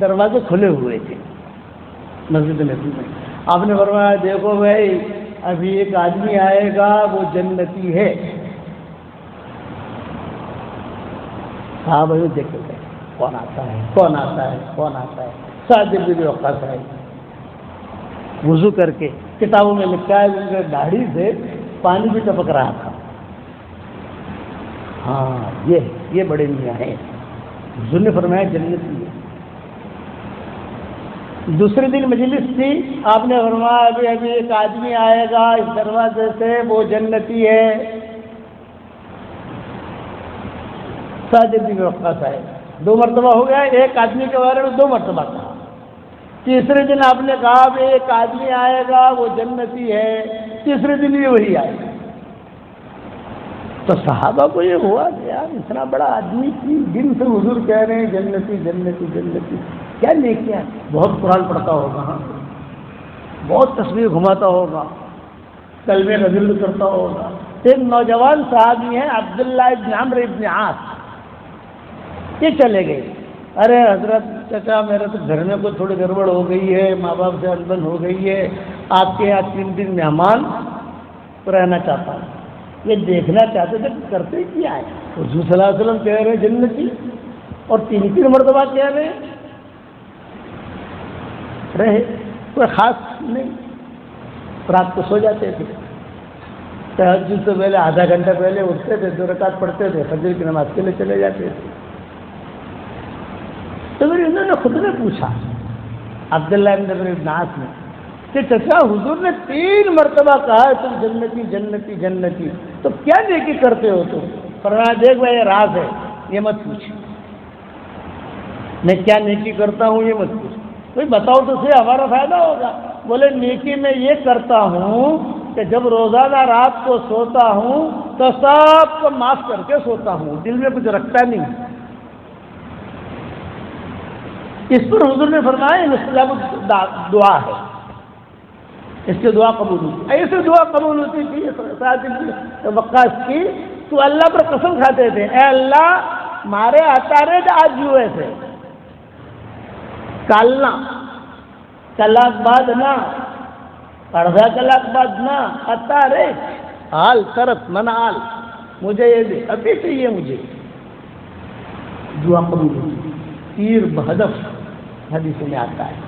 دروازے کھلے ہوئے تھے مسجد نبی میں. آپ نے فرمایا دیکھو بھائی ابھی ایک آدمی آئے گا وہ جنتی ہے. ہاں بھائی دیکھو گئے کون آتا ہے، کون آتا ہے، کون آتا ہے. سعد بن ابی وقاص آئے وضو کر کے، کتابوں میں لکھا ہے ان کے داڑھی سے پانی بھی ٹپک رہا تھا. ہاں یہ بڑے میاں ہیں. حضور نے فرمایا جنتی ہے. دوسرے دن مجلس تھی، آپ نے فرمایا ابھی ابھی ایک آدمی آئے گا اس دروازے سے، وہ جنتی ہے۔ سعد بن وقاص آئے، 2 مرتبہ ہو گیا، ایک آدمی کے بارے میں 2 مرتبہ کہا۔ تیسرے دن آپ نے کہا کہ ایک آدمی آئے گا وہ جنتی ہے، تیسرے دن بھی وہی آئے۔ تو صحابہ کو یہ ہوا کہ یار اتنا بڑا آدمی 3 دن سے حضور کہہ رہے ہیں جنتی جنتی جنتی، کیا نیکیاں، بہت قرآن پڑھتا ہوگا، ہاں بہت تصویر گھماتا ہوگا، کلمے نزل کرتا ہوگا۔ ایک نوجوان صحابی ہیں عبداللہ ابن عمرو ابن عاص، یہ چلے گئے، ارے حضرت چچا میرے تو گھر میں کوئی تھوڑی گڑبڑ ہو گئی ہے، ماں باپ سے انبن ہو گئی ہے، آپ کے یہاں 3 دن مہمان رہنا چاہتا ہوں۔ یہ دیکھنا چاہتے تھے کہ کرتے کیا ہے۔ حضور صلی اللہ علیہ وسلم کہہ رہے ہیں جنتی، اور 3 مرتبہ کہہ رہے ہیں، رہے کوئی خاص نہیں، رات کو سو جاتے تھے، تہجد سے پہلے آدھا گھنٹہ پہلے اٹھتے تھے، 2 رکعت پڑھتے تھے، فجر کی نماز کے لیے چلے جاتے تھے۔ تو پھر انہوں نے خود نے پوچھا عبداللہ ابن عاص نے کہ چچا حضور نے 3 مرتبہ کہا ہے تم جنتی جنتی جنتی، تو کیا نیکی کرتے ہو تم؟ فرمایا دیکھ بھائی یہ راز ہے، یہ مت پوچھ، میں کیا نیکی کرتا ہوں یہ مت پوچھ، بھائی بتاؤ تو صحیح، ہمارا فائدہ ہوگا۔ بولے نیکی میں یہ کرتا ہوں کہ جب روزانہ رات کو سوتا ہوں تو سب کو معاف کر کے سوتا ہوں، دل میں کچھ رکھتا نہیں۔ اس پر حضور نے فرمایا مستجاب دعا ہے، اس سے دعا قبول ہوتی، ایسے دعا قبول ہوتی تھی سعد بن وقاص کی، تو اللہ پر قسم کھاتے تھے اے اللہ مارے آتا رہے آج جوئے سے کالنا، کلاک بعد نہ، آدھا کلاک بعد نہ، آتا رہے حال طرف من حال، مجھے یہ دے، ابھی چاہیے مجھے، دعا قبول ہوتی، تیر بہدف حدیث میں آتا ہے۔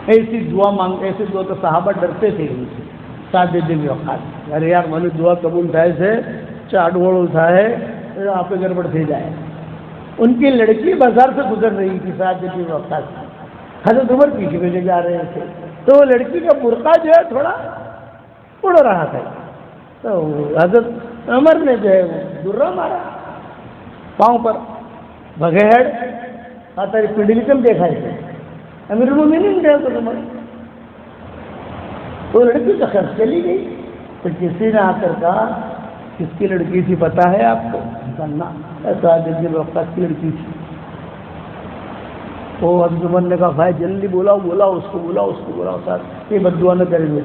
ایسی دعا مانگ، ایسی دعا تو صحابہ ڈرتے تھے ان سے۔ سعد بن وقاص ارے یار میں نے دعا قبول تھا سے چاٹ وڑ تھا ہے آپ کے گڑبڑ تھی جائے۔ ان کی لڑکی بازار سے گزر رہی تھی، سعد بن وقاص حضرت عمر پیچھے پیچھے جا رہے تھے، تو وہ لڑکی کا برقع جو ہے تھوڑا اڑ رہا تھا، تو حضرت عمر نے جو ہے وہ درہ مارا پاؤں پر، بغیر تیری پنڈلی کم دیکھا ہے امیر المومنین گئے تو عمر، وہ لڑکی تو خیر چلی گئی، تو کسی نے آ کر کہا کس کی لڑکی تھی پتا ہے آپ کو؟ سعد بن وقاص کی لڑکی تھی۔ وہ حضرت عمر نے کہا بھائی جلدی بلاؤ بلاؤ اس کو، بلاؤ اس کو، بلاؤ ساتھ یہ بد دعا نہ کریں گے،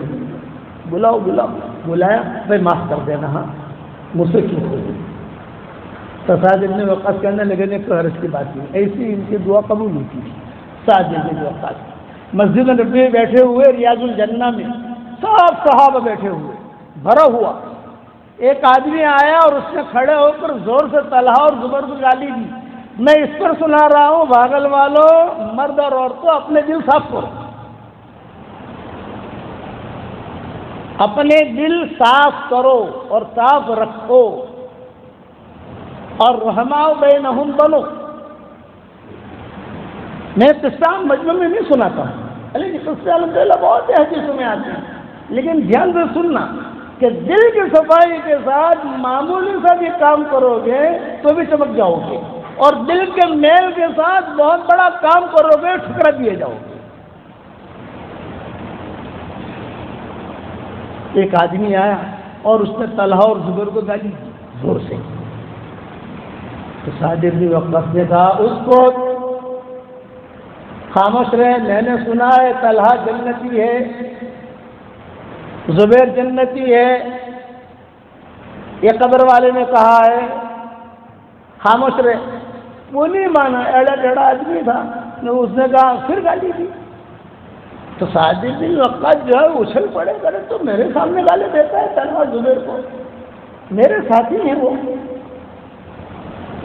بلاؤ بلاؤ، بلایا بھائی معاف کر دینا، ہاں مجھ سے کیوں ہو گئی؟ تو سعد بن وقاص کہنے لگے نے کوئی حرج کی بات نہیں، ایسی ان کی دعا قبول ہوتی تھی۔ سعد بن وقاص مسجد نبوی بیٹھے ہوئے ریاض الجنہ میں، سب صحابہ بیٹھے ہوئے، بھرا ہوا، ایک آدمی آیا اور اس نے کھڑے ہو کر زور سے طلحہ اور زبیر کو گالی دی، میں اس پر سنا رہا ہوں بھاگل والوں، مرد اور عورتوں اپنے دل صاف کرو، اپنے دل صاف کرو اور صاف رکھو، اور رحماء بینہم بنو۔ میں قصہ مجموع میں نہیں سناتا ہوں، لیکن قصے الحمدللہ بہت سے حدیثوں میں آتے ہیں، لیکن دھیان سے سننا کہ دل کی صفائی کے ساتھ معمولی سا بھی کام کرو گے تو بھی چمک جاؤ گے، اور دل کے میل کے ساتھ بہت بڑا کام کرو گے ٹھکرا دیے جاؤ گے۔ ایک آدمی آیا اور اس نے طلحہ اور زبیر کو گالی دی زور سے، تو سعد بن وقاص نے کہا اس کو خاموش رہے، میں نے سنا ہے طلحہ جنتی ہے، زبیر جنتی ہے، یہ قبر والے نے کہا ہے، خاموش رہے۔ وہ نہیں مانا، ایڑا ٹیڑا آدمی تھا، اس نے کہا پھر گالی دی، تو سعد بن وقاص جو ہے اچھل پڑے، کرے تو میرے سامنے گالی دیتا ہے طلحہ زبیر کو، میرے ساتھی ہیں وہ،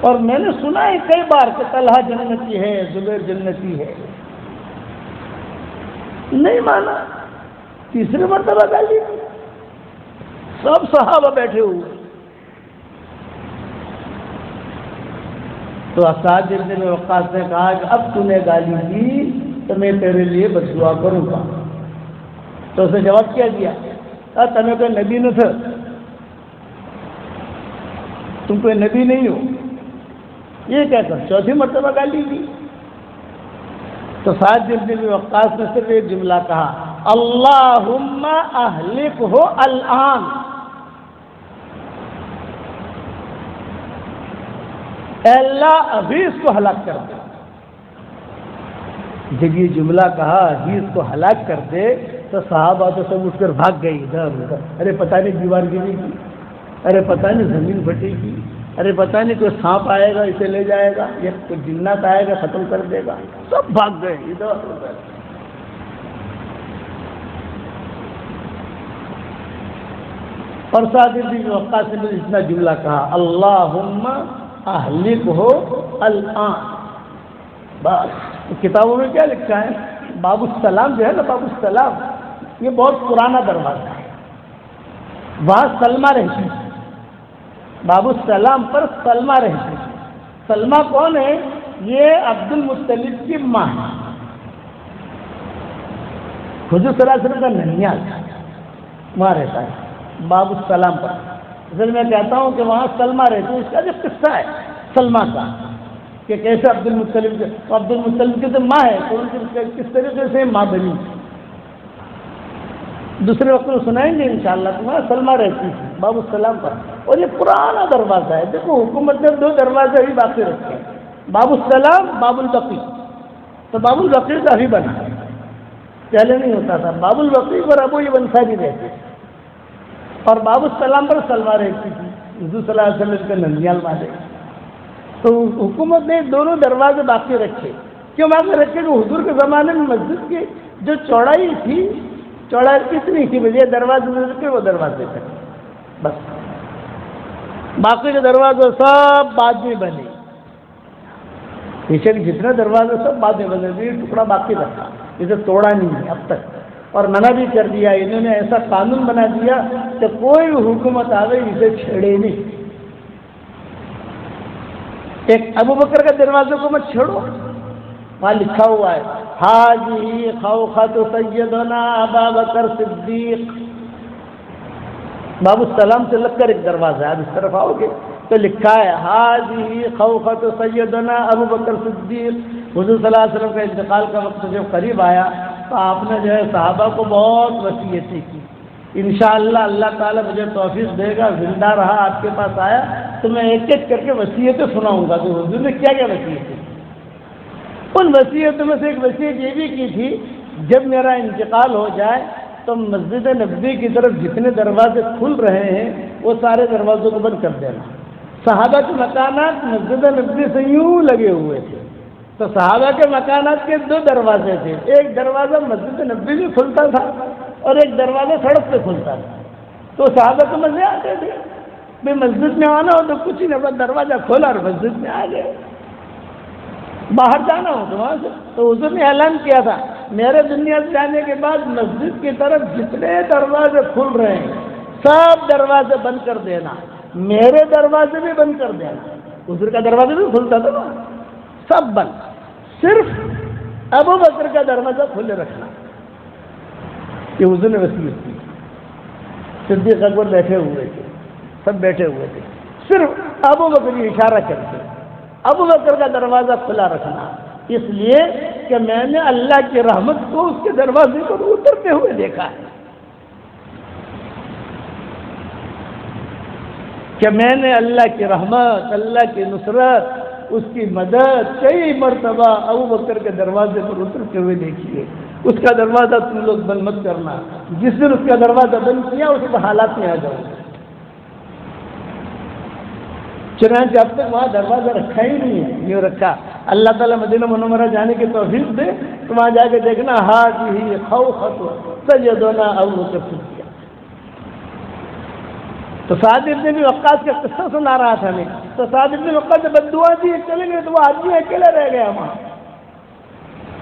اور میں نے سنا ہے کئی بار کہ طلحہ جنتی ہے زبیر جنتی ہے، نہیں مانا، تیسری مرتبہ گالی دی، سب صحابہ بیٹھے ہوئے، تو سعد بن وقاص نے کہا کہ اب تو نے گالی دی تو میں تیرے لیے بد دعا کروں گا. تو اس نے جواب کیا دیا, تمہیں کوئی نبی نہ تھا, تم کوئی نبی نہیں ہو. یہ کہہ کر چوتھی مرتبہ گالی دی. تو سعد بن ابی وقاص نے صرف ایک جملہ کہا, اللہم اہلکہ الآن. اے اللہ ابھی اس کو ہلاک کر دے. جب یہ جملہ کہا ابھی اس کو ہلاک کر دے تو صحابہ تو سب اٹھ کر بھاگ گئی ادھر ادھر. ارے پتہ نہیں دیوار گری گی, ارے پتہ نہیں زمین پھٹے گی, ارے پتہ نہیں کوئی سانپ آئے گا اسے لے جائے گا, یا کوئی جنات آئے گا ختم کر دے گا. سب بھاگ گئے ادھر ادھر. اور سعد بن وقاص نے اتنا جملہ کہا, اللہم اہلکہ الآن. بس کتابوں میں کیا لکھا ہے, باب السلام جو ہے نا, باب السلام یہ بہت پرانا دروازہ ہے, وہاں سلمہ رہتی ہے. باب السلام پر سلمہ رہتی ہے. سلمہ کون ہے؟ یہ عبد المطلب کی ماں ہے, حضور صلی اللہ علیہ وسلم کا ننیال وہاں رہتا ہے باب السلام پر. اصل میں کہتا ہوں کہ وہاں سلمہ رہتی ہے. اس کا جو قصہ ہے سلمہ کا کہ کیسے عبد المطلب کی تو ماں ہے, تو ان کی کس طریقے سے ماں بنی, دوسرے وقت میں سنائیں گے انشاءاللہ. تو وہاں سلمہ رہتی ہے باب السلام پر. اور یہ پرانا دروازہ ہے. دیکھو حکومت نے 2 دروازے ہی باقی رکھے ہیں, باب السلام, باب البقیع. تو باب البقیع کا بھی بنا, پہلے نہیں ہوتا تھا. باب البقیع پر ابو انصاری رہتے تھے, اور باب السلام پر سلمہ رہتی تھی, حضور صلی اللہ علیہ وسلم کے ننیال والے. تو حکومت نے دونوں دروازے باقی رکھے. کیوں باقی رکھے؟ کہ حضور کے زمانے میں مسجد کی جو چوڑائی تھی, چوڑائی کتنی تھی, بجے دروازے رکھے وہ دروازے تھے بس. باقی کے دروازے سب بعد میں بنے, پیچھے کے جتنے دروازے سب بعد میں بنے. یہ ٹکڑا باقی رکھا, اسے توڑا نہیں ہے اب تک. اور منع بھی کر دیا, انہوں نے ایسا قانون بنا دیا کہ کوئی حکومت آ گئی اسے چھیڑے نہیں. ایک ابو بکر کا دروازے کو مت چھوڑو, وہاں لکھا ہوا ہے حاجی خوخۃ سیدنا ابا بکر صدیق. باب السلام سے لگ کر ایک دروازہ ہے, آپ اس طرف آؤ گے تو لکھا ہے حاجی خوخۃ سیدنا ابو بکر صدیق. حضور صلی اللہ علیہ وسلم کا انتقال کا وقت جب قریب آیا تو آپ نے جو ہے صحابہ کو بہت وصیتیں کی. انشاءاللہ اللہ تعالیٰ مجھے توفیق دے گا, زندہ رہا آپ کے پاس آیا تو میں ایک ایک کر کے وصیتیں سناؤں گا کہ حضور نے کیا کیا وصیتیں. ان وصیتوں میں سے ایک وصیت یہ بھی کی تھی, جب میرا انتقال ہو جائے تو مسجد نبوی کی طرف جتنے دروازے کھل رہے ہیں وہ سارے دروازوں کو بند کر دینا. صحابہ کے مکانات مسجد نبوی سے یوں لگے ہوئے تھے, تو صحابہ کے مکانات کے 2 دروازے تھے. ایک دروازہ مسجد نبوی میں کھلتا تھا اور ایک دروازہ سڑک پہ کھلتا تھا. تو صحابہ کو مزے آتے تھے, بھائی مسجد میں آنا ہو تو کچھ ہی نہیں, دروازہ کھولا اور مسجد میں آ گئے. باہر جانا ہو تو وہاں سے. تو حضور نے اعلان کیا تھا میرے دنیا سے جانے کے بعد مسجد کی طرف جتنے دروازے کھل رہے ہیں سب دروازے بند کر دینا, میرے دروازے بھی بند کر دینا. حضور کا دروازہ بھی کھلتا تھا نا, سب بند, صرف ابو بکر کا دروازہ کھلے رکھنا. یہ حضور نے وصیت کی. صدیق اکبر بیٹھے ہوئے تھے, سب بیٹھے ہوئے تھے, صرف ابو بکر یہ اشارہ کرتے ابو بکر کا دروازہ کھلا رکھنا, اس لیے کہ میں نے اللہ کی رحمت کو اس کے دروازے پر اترتے ہوئے دیکھا ہے, کہ میں نے اللہ کی رحمت, اللہ کی نصرت, اس کی مدد کئی مرتبہ ابو بکر کے دروازے پر اترتے ہوئے دیکھی ہے. اس کا دروازہ تم لوگ بند مت کرنا, جس دن اس کا دروازہ بند کیا اس کے حالات میں آ جاؤ. چنانچہ اب تک وہاں دروازہ رکھا ہی نہیں ہے, یوں رکھا. اللہ تعالیٰ مدینہ منورہ جانے کی توفیق دے تو وہاں جا کے دیکھنا حاجی خوخۃ سیدنا ابو بکر صدیق. تو سعد بن وقاص کا قصہ سنا رہا تھا میں, تو سعد بن وقاص سے بد دعا دی, چلیں گے تو وہ آدمی اکیلے رہ گیا وہاں.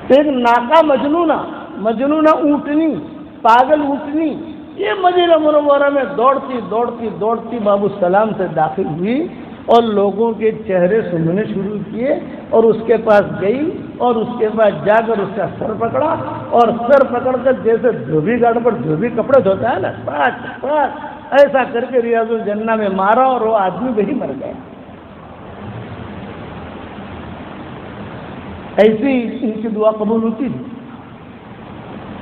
ایک ناکا مجنونہ اونٹنی, پاگل اونٹنی, یہ مدینہ منورہ میں دوڑتی باب السلام سے داخل ہوئی اور لوگوں کے چہرے سننے شروع کیے اور اس کے پاس گئی اور اس کے پاس جا کر اس کا سر پکڑا اور سر پکڑ کر جیسے دھوبی گاڑ پر دھوبی کپڑے دھوتا ہے نا پاٹ پاٹ ایسا کر کے ریاض الجنہ میں مارا اور وہ آدمی وہی مر گیا. ایسی ان کی دعا قبول ہوتی تھی.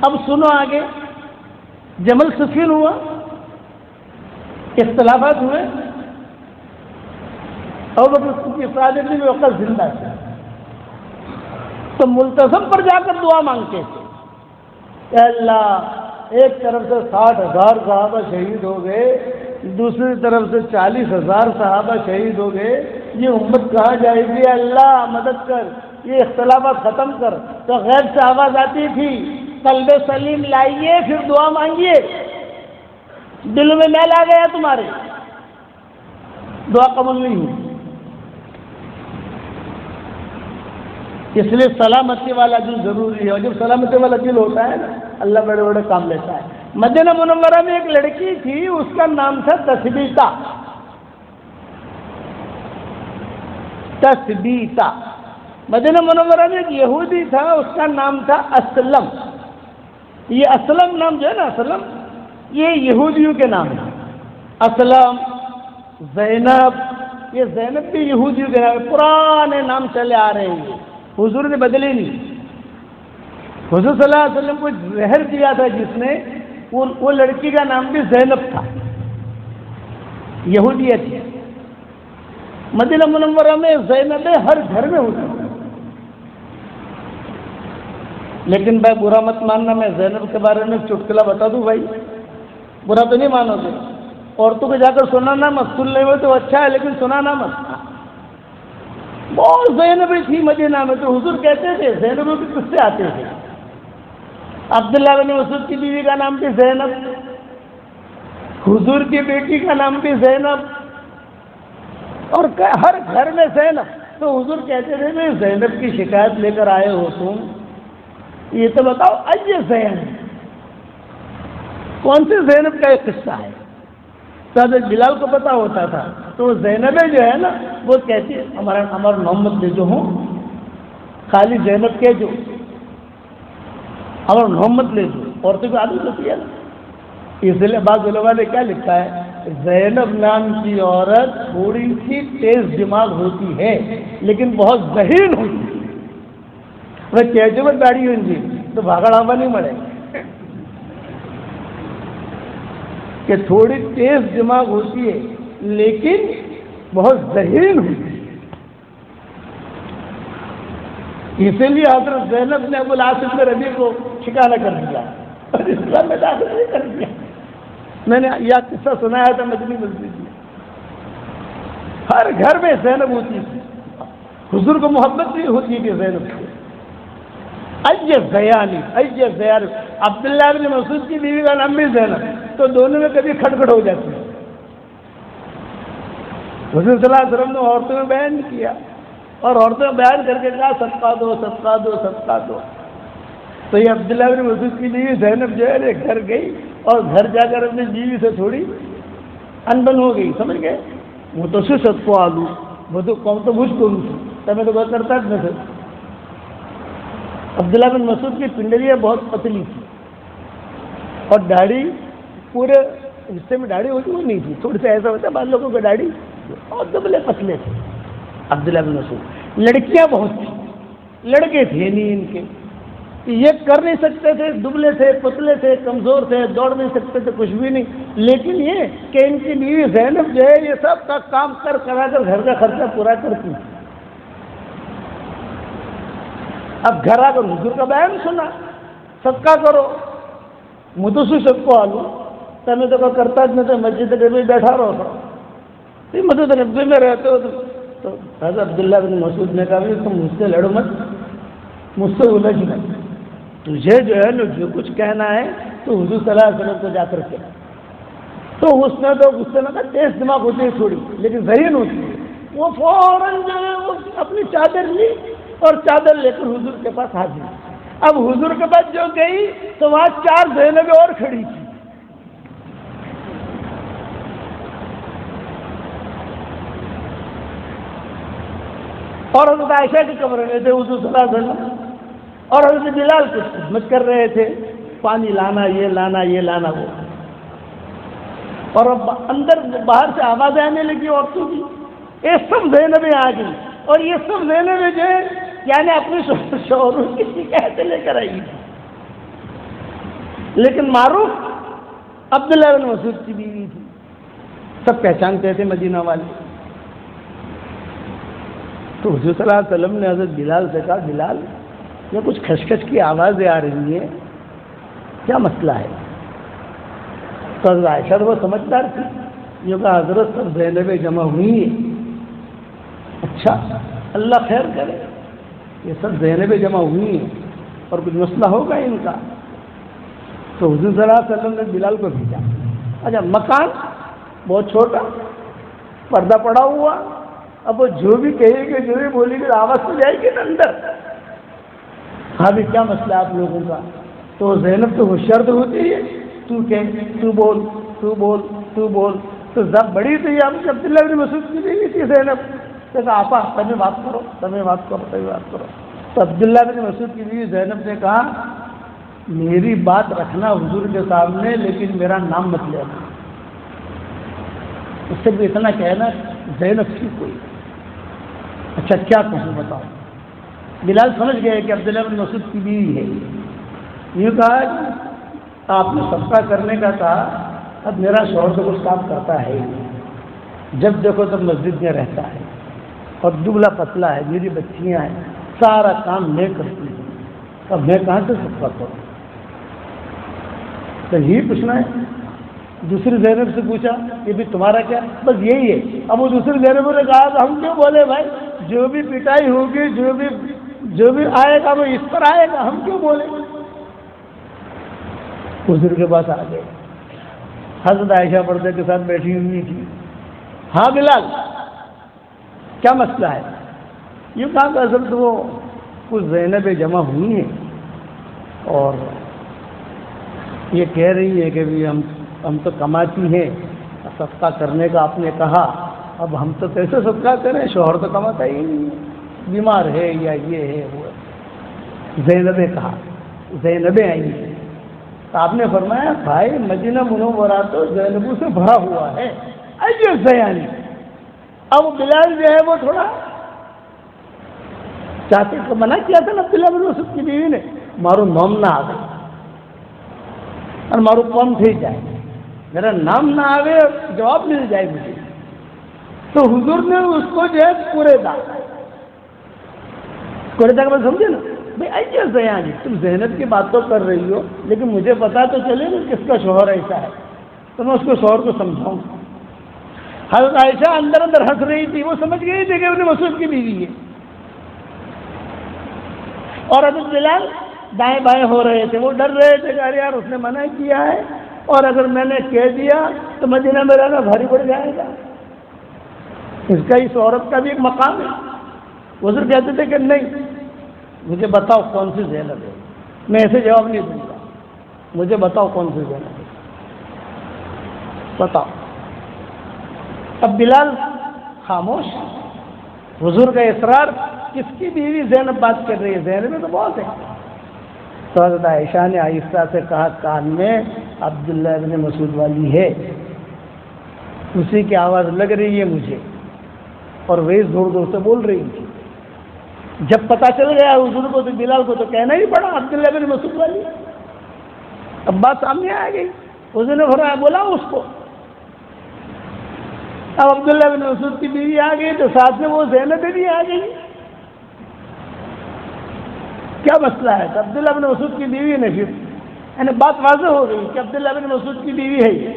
اب سنو آگے. جمل سفین ہوا, اختلافات ہوئے اور صادق میں وقت زندہ تھے تو ملتزم پر جا کر دعا مانگتے تھے کہ اللہ ایک طرف سے 60,000 صحابہ شہید ہو گئے, دوسری طرف سے 40,000 صحابہ شہید ہو گئے, یہ امت کہاں جائے گی, اللہ مدد کر, یہ اختلافات ختم کر. تو غیب سے آواز آتی تھی قلب سلیم لائیے پھر دعا مانگیے, دل میں میل آ گیا تمہارے, دعا قبول نہیں ہوئی. اس لیے سلامتی والا دل ضروری ہے, اور جب سلامتی والا دل ہوتا ہے نا اللہ بڑے بڑے کام لیتا ہے. مدینہ منورہ میں ایک لڑکی تھی, اس کا نام تھا تثبیتا. تثبیتا. مدینہ منورہ میں ایک یہودی تھا, اس کا نام تھا اسلم. یہ اسلم نام جو ہے نا, اسلم یہ یہودیوں کے نام ہیں. اسلم, زینب, یہ زینب بھی یہودیوں کے نام, پرانے نام چلے آ رہے ہیں, حضور نے بدلے نہیں. حضور صلی اللہ علیہ وسلم کو زہر دیا تھا جس نے, وہ لڑکی کا نام بھی زینب تھا, یہودیت تھی. مدینہ منورہ میں زینب ہر گھر میں ہوتی. لیکن بھائی برا مت ماننا, میں زینب کے بارے میں چٹکلا بتا دوں بھائی, برا تو نہیں مانو گے. عورتوں کو جا کر سنانا مت, سن لے ہوئے تو اچھا ہے لیکن سنانا مت. بہت زینب تھی مدینہ میں, تو حضور کہتے تھے زینبوں کے قصے آتے تھے. عبداللہ بن مسعود کی بیوی کا نام بھی زینب, حضور کی بیٹی کا نام بھی زینب, اور ہر گھر میں زینب. تو حضور کہتے تھے میں زینب کی شکایت لے کر آئے ہو تم, یہ تو بتاؤ اج زینب کون سے زینب کا ایک قصہ ہے. حضرت بلال کو پتا ہوتا تھا, تو زینب جو ہے نا وہ کہتی ہے ہمارا محمد لے جو ہوں, خالی زینب کے جو ہمارا محمد لے جو, عورتوں کو عادت ہوتی ہے نا. اس لیے بعض علماء نے کیا لکھا ہے, زینب نام کی عورت تھوڑی سی تیز دماغ ہوتی ہے لیکن بہت ذہین ہوتی ہے. وہ کہتے میں داڑھی ہوں گی تو بھاگڑ آبا نہیں مڑے, کہ تھوڑی تیز دماغ ہوتی ہے لیکن بہت ذہین ہوتی ہے. اسی لیے حضرت زینب نے ابو العاص بن ربیع کو ٹھکانہ کر دیا اور اسلام میں داخل نہیں کر دیا. میں نے یہ قصہ سنایا تھا مدنی مسجد میں. ہر گھر میں زینب ہوتی تھی, حضور کو محبت بھی ہوتی تھی زینب سے. زیانی زیار, عبداللہ بن مسعود کی بیوی کا نام بھی زینب, تو دونوں میں کبھی کھٹکھٹ ہو جاتی ہے. حضور صلی اللہ علیہ وسلم نے عورتوں میں بیان کیا, اور عورتوں میں بیان کر کے کہا صدقہ دو صدقہ دو صدقہ دو. تو یہ عبداللہ بن مسعود کی بیوی زینب جو ہے گھر گئی اور گھر جا کر اپنی بیوی سے تھوڑی انبن ہو گئی, سمجھ گئے. وہ تو صدقہ آلو, وہ تو کون تو مجھ کو میں تو کرتا نہ. عبداللہ بن مسعود کی پنڈلیاں بہت پتلی تھی اور داڑھی پورے حصے میں داڑھی ہوتی وہ نہیں تھی, تھوڑی سا ایسا ہوتا ہے بعض لوگوں کو داڑھی, اور دبلے پتلے تھے عبداللہ بن مسعود. لڑکیاں بہت تھیں, لڑکے تھے نہیں ان کے, یہ کر نہیں سکتے تھے, دبلے تھے پتلے تھے کمزور تھے, دوڑ نہیں سکتے تھے, کچھ بھی نہیں. لیکن یہ کہ ان کی بیوی زینب جو ہے یہ سب کا کام کرا کر گھر کا خرچہ پورا کرتی. اب گھر آ کر حضور کا بیان سنا, صدقہ کرو, مدوسو سب کو آلو, تمہیں تو کرتا میں تو مسجد نبی بیٹھا رہو تھا, مسجد نبی میں رہتے ہو. تو حضرت عبداللہ بن مسعود نے کہا تم مجھ سے لڑو مت, مجھ سے الجھ مت, تجھے جو ہے نا جو کچھ کہنا ہے تو حضور صلی اللہ علیہ وسلم کو جا کر کے. تو اس نے تو غصے میں کہا تیز دماغ ہوتی ہے تھوڑی لیکن ذہین ہوتی ہے. وہ فوراً جو ہے وہ اپنی چادر لی اور چادر لے کر حضور کے پاس حاضر. اب حضور کے پاس جو گئی تو وہاں 4 زینبیں اور کھڑی تھی. اور حضرت عائشہ کے کمرے میں تھے حضور صلی اللہ علیہ وسلم، اور حضرت بلال کچھ خدمت کر رہے تھے، پانی لانا، یہ لانا، یہ لانا، وہ، اور اب اندر باہر سے آوازیں آنے لگی عورتوں کی، یہ سب زینبیں آ گئی، اور یہ سب زینبیں جو ہے یعنی اپنے شوہروں کی شکایتیں لے کر آئی، لیکن معروف عبداللہ بن مسعود کی بیوی تھی، سب پہچانتے تھے مدینہ والے۔ تو حضور صلی اللہ علیہ وسلم نے حضرت بلال سے کہا، بلال یہ کچھ کھچکھچ کی آوازیں آ رہی ہیں، کیا مسئلہ ہے؟ تو حضرت عائشہ وہ سمجھدار تھی، یہ کہا حضرت سب زینبیں جمع ہوئی ہیں۔ اچھا اللہ خیر کرے، یہ سب زینبیں جمع ہوئی ہیں اور کچھ مسئلہ ہوگا ان کا۔ تو حضور صلی اللہ علیہ وسلم نے بلال کو بھیجا۔ اچھا مکان بہت چھوٹا، پردہ پڑا ہوا، اب وہ جو بھی کہے گی، جو بھی بولے گی آواز تو جائے گی نا اندر۔ ہاں بھی کیا مسئلہ ہے آپ لوگوں کا؟ تو زینب تو ہوشیار تو ہوتی ہے، تو بول تو بول تو بول، تو زب بڑی تھی عبداللہ بن مسعود کی بیوی تھی زینب، تو کہا آپا تمہیں بات کرو، تمہیں بات کرو، تمہیں بات کرو۔ تو عبداللہ بن مسعود کی بیوی زینب نے کہا میری بات رکھنا حضور کے سامنے، لیکن میرا نام مت لینا۔ اس سے بھی اتنا کہنا زینب کی کوئی۔ اچھا کیا کہوں بتاؤ؟ بلال سمجھ گئے کہ عبداللہ بن مسعود کی بیوی ہے۔ یہ کہا آپ نے صدقہ کرنے کا کہا، اب میرا شوہر تو کچھ کام کرتا ہے ہی، جب دیکھو تب مسجد میں رہتا ہے اور دبلا پتلا ہے، میری بچیاں ہیں، سارا کام میں کرتی ہوں، اب میں کہاں سے صدقہ کروں؟ تو یہی پوچھنا ہے۔ دوسری زینب سے پوچھا یہ بھی تمہارا کیا؟ بس یہی ہے۔ اب وہ دوسری زینب نے کہا کہ ہم کیوں بولے بھائی، جو بھی پٹائی ہوگی، جو بھی آئے گا وہ اس پر آئے گا، ہم کیوں بولے؟ حضور کے پاس آ گئے، حضرت عائشہ پردے کے ساتھ بیٹھی ہوئی تھی۔ ہاں بلال کیا مسئلہ ہے؟ یہ کہا کہ حضرت وہ کچھ زینبیں جمع ہوئی ہیں اور یہ کہہ رہی ہے کہ بھی ہم تو کماتی ہیں، صدقہ کرنے کا آپ نے کہا، اب ہم تو کیسے صدقہ کریں، شوہر تو کماتا ہی نہیں ہے، بیمار ہے یا یہ ہے وہ ہے۔ زینبیں کہا، زینبیں آئی ہیں۔ تو آپ نے فرمایا بھائی مدینہ منورہ تو زینبوں سے بھرا ہوا ہے، ایسے زیانی۔ اب بلال جو ہے وہ تھوڑا چاہتے کو منع کیا تھا نا عبداللہ بن مسعود کی بیوی نے، مارو نام نہ آوے اور مارو کون تھی جائے، میرا نام نہ آوے اور جواب مل جائے مجھے۔ تو حضور نے اس کو جو ہے پورے دا کا بات سمجھے نا بھائی، ایسے زیانی تم زینب کی بات تو کر رہی ہو، لیکن مجھے پتا تو چلے نا کس کا شوہر ایسا ہے، تو میں اس کو شوہر کو سمجھاؤں۔ حضرت عائشہ اندر اندر ہنس رہی تھی، وہ سمجھ گئی تھی کہ ابن مسعود کی بیوی ہے، اور حضرت بلال دائیں بائیں ہو رہے تھے، وہ ڈر رہے تھے کہ یار اس نے منع کیا ہے اور اگر میں نے کہہ دیا تو مدینہ میں رہنا بھاری پڑ جائے گا، اس کا اس عورت کا بھی ایک مقام ہے۔ حضور کہتے تھے کہ نہیں، مجھے بتاؤ کون سی زینب ہے، میں ایسے جواب نہیں دوں گا، مجھے بتاؤ کون سی زینب ہے، بتاؤ۔ اب بلال خاموش، حضور کا اصرار، کس کی بیوی زینب بات کر رہی ہے، زینب تو بہت ہے۔ تو حضرت عائشہ نے آہستہ سے کہا کان میں عبداللہ بن مسعود والی ہے، اسی کی آواز لگ رہی ہے مجھے، اور وہی زور زور سے بول رہی تھی۔ جب پتہ چل گیا حضور کو تو بلال کو تو کہنا ہی پڑا عبداللہ بن مسعود والی، اب بات سامنے آ گئی۔ حضور نے فرمایا بولا اس کو۔ اب عبداللہ بن مسعود کی بیوی آ گئی تو ساتھ میں وہ زینب بھی آ گئی۔ کیا مسئلہ ہے؟ تو عبداللہ بن مسعود کی بیوی نے پھر یعنی بات واضح ہو گئی کہ عبداللہ بن مسعود کی بیوی ہے یہ۔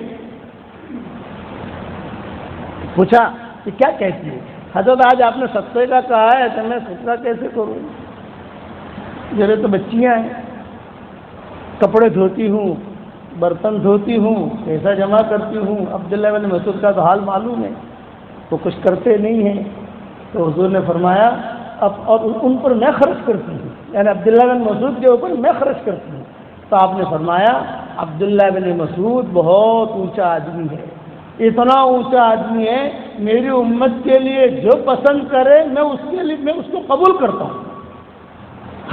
پوچھا کہ کیا کہتی ہے؟ حضرت آج آپ نے صدقے کا کہا ہے تو میں صدقہ کیسے کروں، میرے تو بچیاں ہیں، کپڑے دھوتی ہوں، برتن دھوتی ہوں، پیسہ جمع کرتی ہوں۔ عبداللہ بن مسعود کا تو حال معلوم ہے، تو کچھ کرتے نہیں ہیں۔ تو حضور نے فرمایا اب اور ان پر میں خرچ کرتی ہوں، یعنی عبداللہ بن مسعود کے اوپر میں خرچ کرتی ہوں۔ تو آپ نے فرمایا عبداللہ بن مسعود بہت اونچا آدمی ہے، اتنا اونچا آدمی ہے، میری امت کے لیے جو پسند کرے میں اس کو قبول کرتا ہوں۔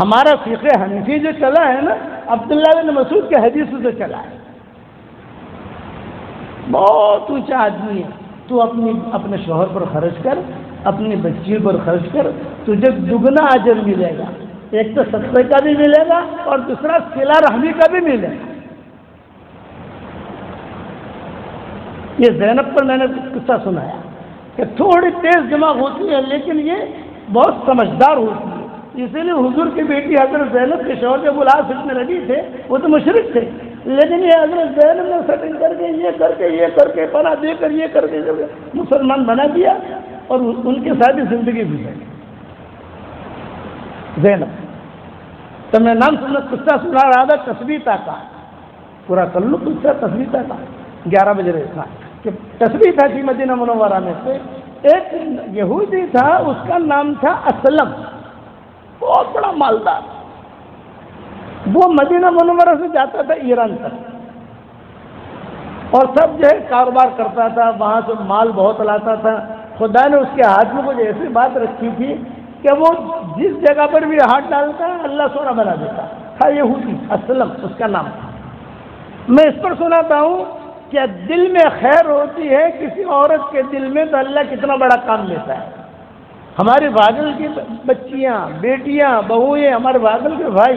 ہمارا فقہ حنفی جو چلا ہے نا، عبداللہ بن مسعود کے حدیث سے چلا ہے، بہت اونچا آدمی ہے، تو اپنے شوہر پر خرچ کر، اپنی بچی پر خرچ کر، تجھے دگنا اجر ملے گا، ایک تو صدقے کا بھی ملے گا اور دوسرا صلہ رحمی کا بھی ملے گا۔ یہ زینب پر میں نے قصہ سنایا کہ تھوڑی تیز دماغ ہوتی ہے لیکن یہ بہت سمجھدار ہوتی ہے، اسی لیے حضور کی بیٹی حضرت زینب کے شوہر جب العاص ابن ربیع تھے وہ تو مشرک تھے، لیکن یہ حضرت زینب نے سیٹنگ کر کے یہ کر کے پناہ دے کر یہ کر کے مسلمان بنا دیا اور ان کے ساتھ ہی زندگی گزاری زینب۔ تو میں نام سننا قصہ سنا رہا تھا تثبیتہ کا، پورا کر لو قصہ تثبیتہ کا، 11 بجے تھا کہ تثبیتہ تھی مدینہ منورہ میں سے، ایک یہودی تھا، اس کا نام تھا اسلم، بہت بڑا مالدار، وہ مدینہ منورہ سے جاتا تھا ایران تک اور سب جو ہے کاروبار کرتا تھا، وہاں سے مال بہت لاتا تھا۔ خدا نے اس کے ہاتھ میں کچھ ایسی بات رکھی تھی کہ وہ جس جگہ پر بھی ہاتھ ڈالتا اللہ سونا بنا دیتا تھا۔ یہودی اسلم اس کا نام تھا۔ میں اس پر سناتا ہوں کہ دل میں خیر ہوتی ہے کسی عورت کے دل میں تو اللہ کتنا بڑا کام لیتا ہے۔ ہماری بھاگل کی بچیاں، بیٹیاں، بہوئیں، ہمارے بھاگل کے بھائی،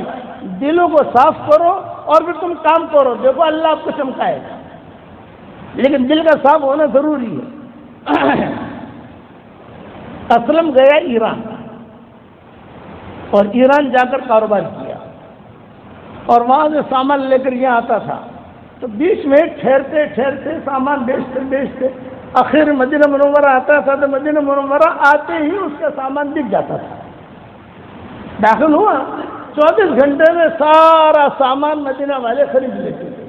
دلوں کو صاف کرو اور پھر تم کام کرو، دیکھو اللہ آپ کو چمکائے گا، لیکن دل کا صاف ہونا ضروری ہے۔ اسلم گیا ایران اور ایران جا کر کاروبار کیا اور وہاں سے سامان لے کر یہاں آتا تھا، تو بیچ میں ٹھہرتے ٹھہرتے سامان بیچتے آخر مدینہ منورہ آتا تھا، تو مدینہ منورہ آتے ہی اس کا سامان بک جاتا تھا۔ داخل ہوا 24 گھنٹے میں سارا سامان مدینہ والے خرید لیتے تھے۔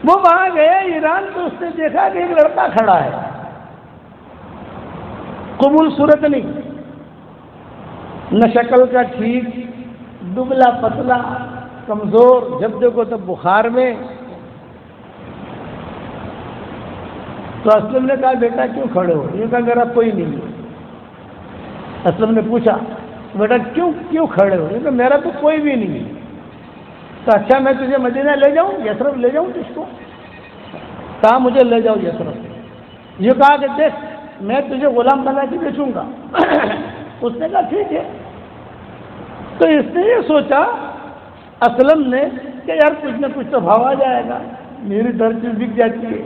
وہ وہاں گیا ایران تو اس نے دیکھا کہ ایک لڑکا کھڑا ہے، قبول صورت نہیں، نہ شکل کا ٹھیک، دبلا پتلا، کمزور، جب دیکھو تب بخار میں۔ تو اسلم نے کہا بیٹا کیوں کھڑے ہو؟ یہ کہا میرا کوئی نہیں ہے۔ اسلم نے پوچھا بیٹا کیوں کھڑے ہو؟ یہ کہا میرا تو کوئی بھی نہیں ہے۔ تو اچھا میں تجھے مدینہ لے جاؤں، یثرب لے جاؤں تجھ کو؟ کہا مجھے لے جاؤ یثرب۔ یہ کہا کہ دیکھ میں تجھے غلام بنا کے بیچوں گا۔ اس نے کہا ٹھیک ہے۔ تو اس نے یہ سوچا اسلم نے کہ یار کچھ نہ کچھ تو بھاؤ آ جائے گا، میری ہر چیز بک جاتی ہے۔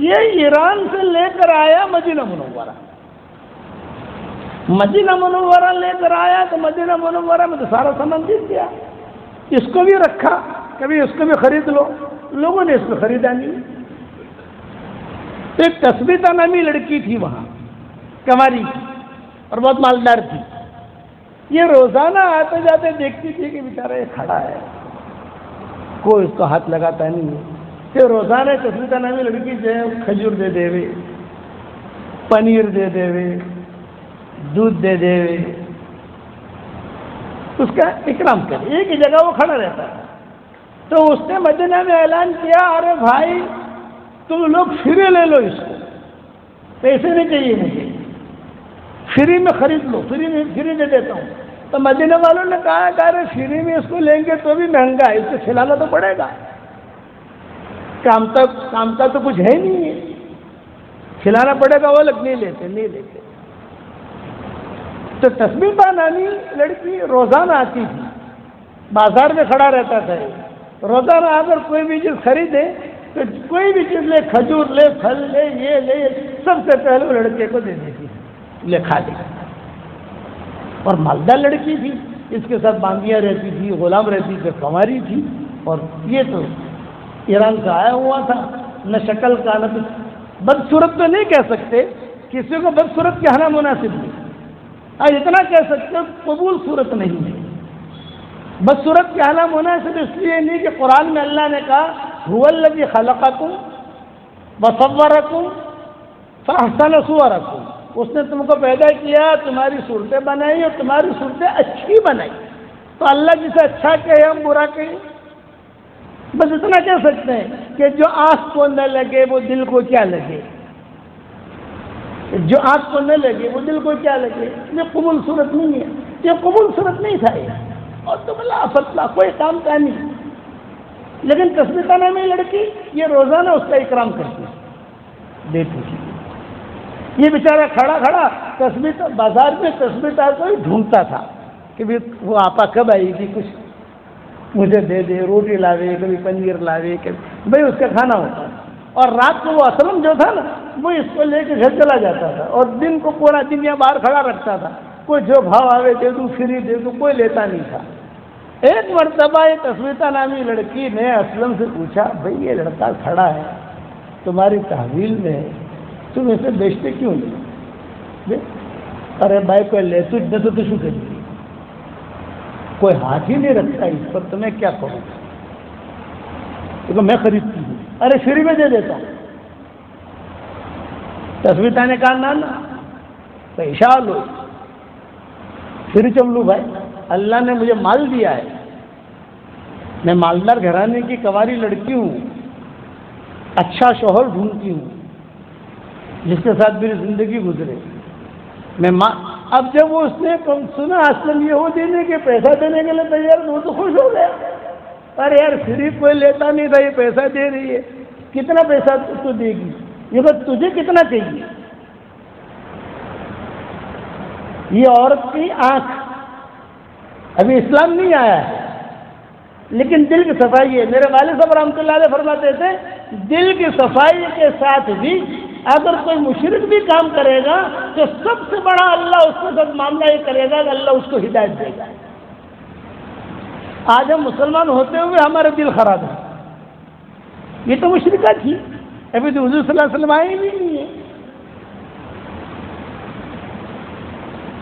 یہ ایران سے لے کر آیا مدینہ منورہ، مدینہ منورہ لے کر آیا تو مدینہ منورہ میں تو سارا سامان بک گیا۔ اس کو بھی رکھا، کبھی اس کو بھی خرید لو، لوگوں نے اس کو خریدا نہیں۔ ایک تثبیتہ نامی لڑکی تھی وہاں، کماری اور بہت مالدار تھی۔ یہ روزانہ آتے جاتے دیکھتی تھی کہ بیچارہ یہ کھڑا ہے، کوئی اس کو ہاتھ لگاتا نہیں ہے۔ پھر روزانہ تثبیتہ نامی لڑکی جو ہے کھجور دے دے وے، پنیر دے دے وے، دودھ دے دے وے، اس کا اکرام کرے، ایک ہی جگہ وہ کھڑا رہتا ہے۔ تو اس نے مدینہ میں اعلان کیا ارے بھائی تم لوگ فری لے لو، اس کو پیسے نہیں چاہیے مجھے، فری میں خرید لو، فری دے دیتا ہوں۔ تو مدینہ والوں نے کہا کہ ارے فری میں اس کو لیں گے تو بھی مہنگا ہے، اس کو کھلانا تو پڑے گا، کام کا تو کچھ ہے نہیں ہے، کھلانا پڑے گا۔ وہ لوگ نہیں لیتے۔ تو تثبیتہ نامی لڑکی روزانہ آتی تھی، بازار میں کھڑا رہتا تھا، روزانہ آ کر کوئی بھی چیز خریدے تو کوئی بھی چیز لے، کھجور لے، پھل لے، یہ لے، سب سے پہلے وہ لڑکے کو دے دیتی لے کھا لے۔ اور مالدار لڑکی تھی، اس کے ساتھ باندیاں رہتی تھی، غلام رہتی تھی، کنواری تھی، اور یہ تو ایران سے آیا ہوا تھا، نہ شکل کا نہ کچھ۔ بدصورت تو نہیں کہہ سکتے، کسی کو بدصورت کہنا مناسب نہیں، اتنا کہہ سکتے قبول صورت نہیں ہے۔ بدصورت کہنا مناسب اس لیے نہیں کہ قرآن میں اللہ نے کہا هو الذی خلقکم وصورکم فاحسن صورکم، اس نے تم کو پیدا کیا، تمہاری صورتیں بنائی اور تمہاری صورتیں اچھی بنائی۔ تو اللہ جسے اچھا کہے ہم برا کہیں، بس اتنا کہہ سکتے ہیں۔ کہ جو آنکھ کو نہ لگے وہ دل کو کیا لگے، جو آنکھ کو نہ لگے وہ دل کو کیا لگے. یہ قبول صورت نہیں ہے، یہ قبول صورت نہیں تھا یہ، اور تو بلا فتلا کوئی کام کا نہیں. لیکن تسبیحہ نامی لڑکی یہ روزانہ اس کا اکرام کرتی دیتی تھی. یہ بیچارہ کھڑا کھڑا تسبیح بازار میں تسبیحہ کو ہی ڈھونڈتا تھا کہ وہ آپا کب آئے گی، کچھ مجھے دے دے، روٹی لاوے، کبھی پنیر لاوے، کبھی بھائی اس کا کھانا ہوتا. اور رات کو وہ اسلم جو تھا نا وہ اس کو لے کے گھر چلا جاتا تھا، اور دن کو پورا دن یا باہر کھڑا رکھتا تھا. کوئی جو بھاؤ آوے دے دوں، فری دے دوں، کوئی لیتا نہیں تھا. ایک مرتبہ یہ تسبیحہ نامی لڑکی نے اسلم سے پوچھا، بھئی یہ لڑکا کھڑا ہے تمہاری تحویل میں ہے، تم اسے بیچتے کیوں نہیں؟ ارے بھائی کوئی لے تو اتنے تو شو کر دی، کوئی ہاتھ ہی نہیں رکھتا اس پر، تمہیں کیا کروں؟ میں خریدتی ہوں. ارے فری میں دے دیتا ہوں. تسبیحہ نے کہا نا پیسہ لو، پھر چم لوں. بھائی اللہ نے مجھے مال دیا ہے، میں مالدار گھرانے کی کنواری لڑکی ہوں، اچھا شوہر ڈھونڈتی ہوں جس کے ساتھ میری زندگی گزرے. اب جب وہ اس نے سنا اصل یہ ہو دینے کے پیسہ دینے کے لیے تیار، وہ تو خوش ہو گیا. ارے یار فری کوئی لیتا نہیں تھا، یہ پیسہ دے رہی ہے، کتنا پیسہ تو دے گی؟ یہ بات تجھے کتنا چاہیے؟ یہ عورت کی آنکھ، ابھی اسلام نہیں آیا ہے لیکن دل کی صفائی ہے. میرے والد صاحب رحمۃ اللہ علیہ فرماتے تھے دل کی صفائی کے ساتھ بھی اگر کوئی مشرک بھی کام کرے گا تو سب سے بڑا اللہ اس کے ساتھ معاملہ یہ کرے گا کہ اللہ اس کو ہدایت دے گا. آج ہم مسلمان ہوتے ہوئے ہمارے دل خراب ہے. یہ تو مشرکہ تھی، ابھی تو حضور صلی اللہ علیہ وسلم آئے بھی نہیں ہے.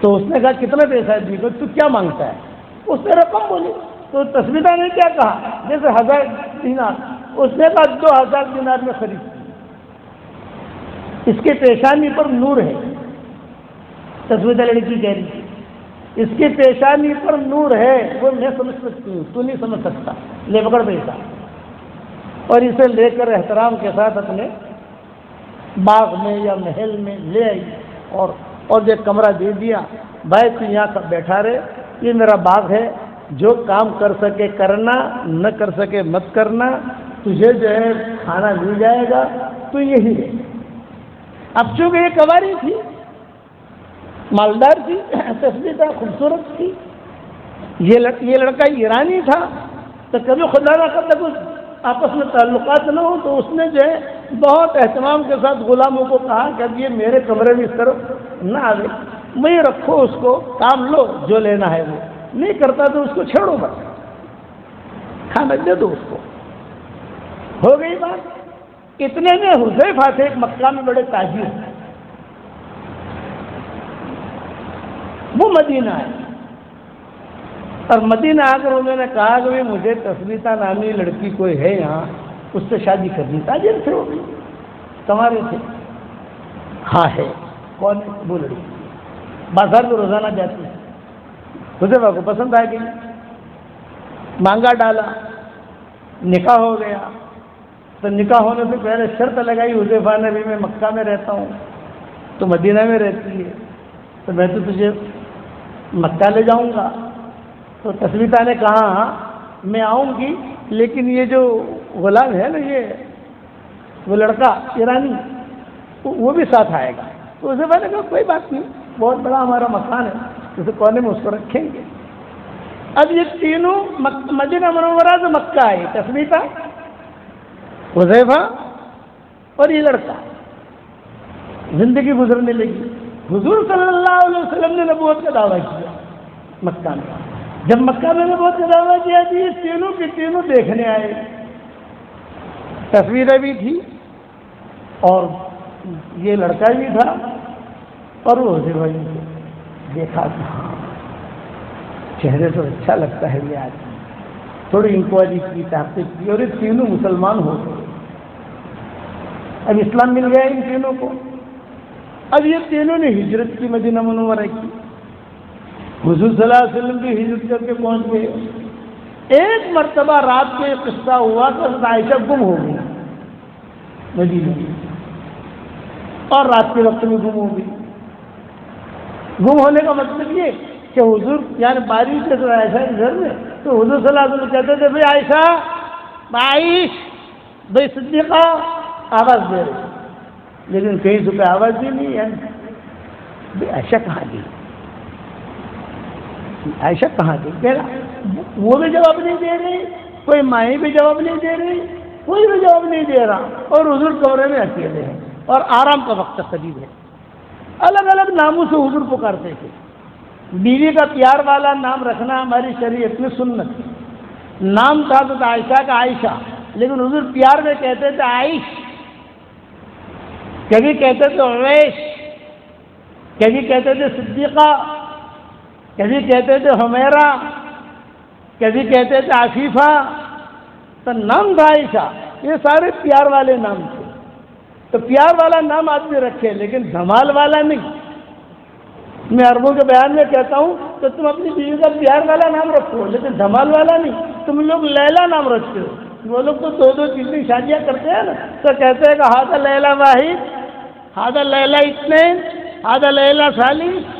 تو اس نے کہا کتنا پیسہ دی گا، تو کیا مانگتا ہے؟ اس نے رقم بولی. تو تسبیحہ نے کیا کہا؟ جیسے 1000 دینار، اس نے کہا 2000 دینار میں خرید. اس کے پیشانی پر نور ہے. تسبیحہ لڑکی کہہ رہی ہے اس کی پیشانی پر نور ہے، وہ میں سمجھ سکتی ہوں، تو نہیں سمجھ سکتا. لے پکڑ پیسہ، اور اسے لے کر احترام کے ساتھ اپنے باغ میں یا محل میں لے آئی، اور ایک کمرہ دے دیا. بھائی تو یہاں بیٹھا رہے، یہ میرا باغ ہے، جو کام کر سکے کرنا، نہ کر سکے مت کرنا، تجھے جو ہے کھانا مل جائے گا، تو یہی ہے. اب چونکہ یہ کنواری تھی، مالدار تھی، تسبیحہ خوبصورت تھی، یہ لڑکا ایرانی تھا، تو کبھی خدا نہ کرتا کچھ آپس میں تعلقات نہ ہو، تو اس نے جو ہے بہت اہتمام کے ساتھ غلاموں کو کہا کہ اب یہ میرے کمرے میں اس طرف نہ آئے، میں رکھو اس کو، کام لو جو لینا ہے وہ، نہیں کرتا تو اس کو چھوڑو، بس کھانا دے دو اس کو. ہو گئی بات. اتنے میں حذیفہ تھے ایک مکہ میں بڑے تاجر، وہ مدینہ آئے، اور مدینہ آ کر انہوں نے کہا کہ مجھے تسبیحہ نامی لڑکی کوئی ہے یہاں، اس سے شادی کرنی. تاجر تھے وہ بھی، تمہارے تھے. ہاں ہے. کون ہے؟ وہ لڑکی بازار میں روزانہ جاتی ہے. حذیفہ کو پسند آ گئی، مانگا ڈالا، نکاح ہو گیا. تو نکاح ہونے سے پہلے شرط لگائی حذیفہ نے بھی، میں مکہ میں رہتا ہوں تو مدینہ میں رہتی ہے، تو میں تو تجھے مکہ لے جاؤں گا. تو تسبیحہ نے کہا ہاں میں آؤں گی، لیکن یہ جو غلام ہے نا، یہ وہ لڑکا ایرانی، وہ بھی ساتھ آئے گا. تو حذیفہ نے کہا کوئی بات نہیں، بہت بڑا ہمارا مکان ہے، کسی کونے میں اس کو رکھیں گے. اب یہ تینوں مدینہ منورہ سے مکہ آئے، تسبیحہ، حذیفہ اور یہ لڑکا. زندگی گزرنے لگی. حضور صلی اللہ علیہ وسلم نے نبوت کا دعویٰ کیا مکہ میں. جب مکہ میں نبوت کا دعویٰ کیا تو یہ تینوں کے تینوں دیکھنے آئے. تصویریں بھی تھی اور یہ لڑکا بھی تھا اور وہ حذیفہ بھی تھے. دیکھا کہ چہرے سے اچھا لگتا ہے یہ آدمی. تھوڑی انکوائری کی، تحقیق کی، اور یہ تینوں مسلمان ہو گئے. اب اسلام مل گیا ان تینوں کو. اب یہ تینوں نے ہجرت کی مدینہ منورہ کی. حضور صلی اللہ علیہ وسلم بھی ہجرت کر کے پہنچ گئے. ایک مرتبہ رات کو یہ قصہ ہوا کہ عائشہ گم ہو گئی. مدینے میں، اور رات کے وقت میں گم ہو گئی۔ گم ہونے کا مطلب یہ کہ حضور یعنی بارش سے عائشہ کے گھر میں، تو حضور صلی اللہ علیہ وسلم کہتے تھے بھائی عائشہ، عائش، بھائی صدیقہ، آواز دے رہے، لیکن کہیں سے کوئی آواز بھی نہیں ہے۔ بھائی عائشہ کہاں گئی؟ عائشہ کہاں گئی؟ کہہ رہا وہ بھی جواب نہیں دے رہی، کوئی مائیں بھی جواب نہیں دے رہی، کوئی بھی جواب نہیں دے رہا، اور حضور کمرے میں اکیلے ہیں اور آرام کا وقت قریب ہے۔ الگ الگ ناموں سے حضور پکارتے تھے۔ بیوی کا پیار والا نام رکھنا ہماری شریعت میں سنت ہے۔ نام تھا تو عائشہ کا عائشہ، لیکن حضور پیار میں کہتے تھے عائش، کبھی کہتے تھے عویش، کبھی کہتے تھے صدیقہ، کبھی کہتے تھے حمیرہ، کبھی کہتے تھے عفیفہ، تو نام تھا عائشہ۔ یہ سارے پیار والے نام تھے۔ تو پیار والا نام آدمی رکھے، لیکن دھمال والا نہیں۔ میں عربوں کے بیان میں کہتا ہوں کہ تم اپنی بیوی کا پیار والا نام رکھو، لیکن دھمال والا نہیں۔ تم لوگ لیلا نام رکھتے ہو، وہ لوگ تو دو دو تین تین شادیاں کرتے ہیں نا، تو کہتے ہیں کہ ہادہ لیلا واحد، ہادہ لیلا اثنین، ہادہ لیلا ثالث۔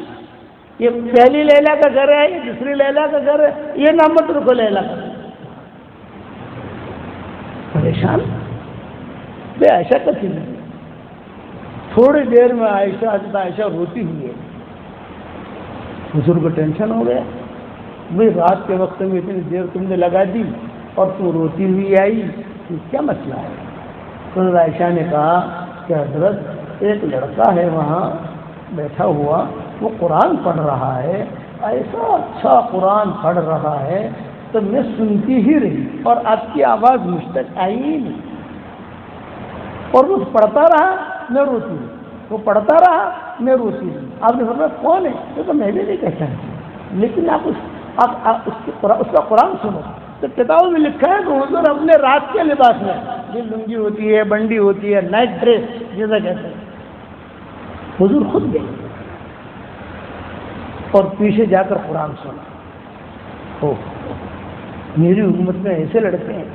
یہ پہلی لیلا کا گھر ہے، یہ دوسری لیلا کا گھر ہے، یہ نام مت رکھو لیلا کا۔ پریشان بے عائشہ کا چیز ہے۔ تھوڑی دیر میں عائشہ روتی ہوئی ہے۔ حضور کو ٹینشن ہو گیا، بھائی رات کے وقت میں اتنی دیر تم نے لگا دی اور تم روتی ہوئی آئی، کیا مسئلہ ہے؟ تو عائشہ نے کہا کہ حضرت ایک لڑکا ہے وہاں بیٹھا ہوا، وہ قرآن پڑھ رہا ہے، ایسا اچھا قرآن پڑھ رہا ہے، تو میں سنتی ہی رہی اور آپ کی آواز مجھ تک آئی ہی نہیں، اور وہ پڑھتا رہا، میں روتی رہی، وہ پڑھتا رہا، میں روتی رہی۔ آپ نے فرمایا کون ہے؟ یہ تو میں بھی نہیں کہتا ہے، لیکن آپ اس کا قرآن سنو۔ تو کتابوں میں لکھا ہے کہ حضور اپنے رات کے لباس میں، یہ لنگی ہوتی ہے، بنڈی ہوتی ہے، نائٹ ڈریس جیسا کہتے ہیں، حضور خود گئے اور پیچھے جا کر قرآن سنا۔ او میری حکومت میں ایسے لڑکے ہیں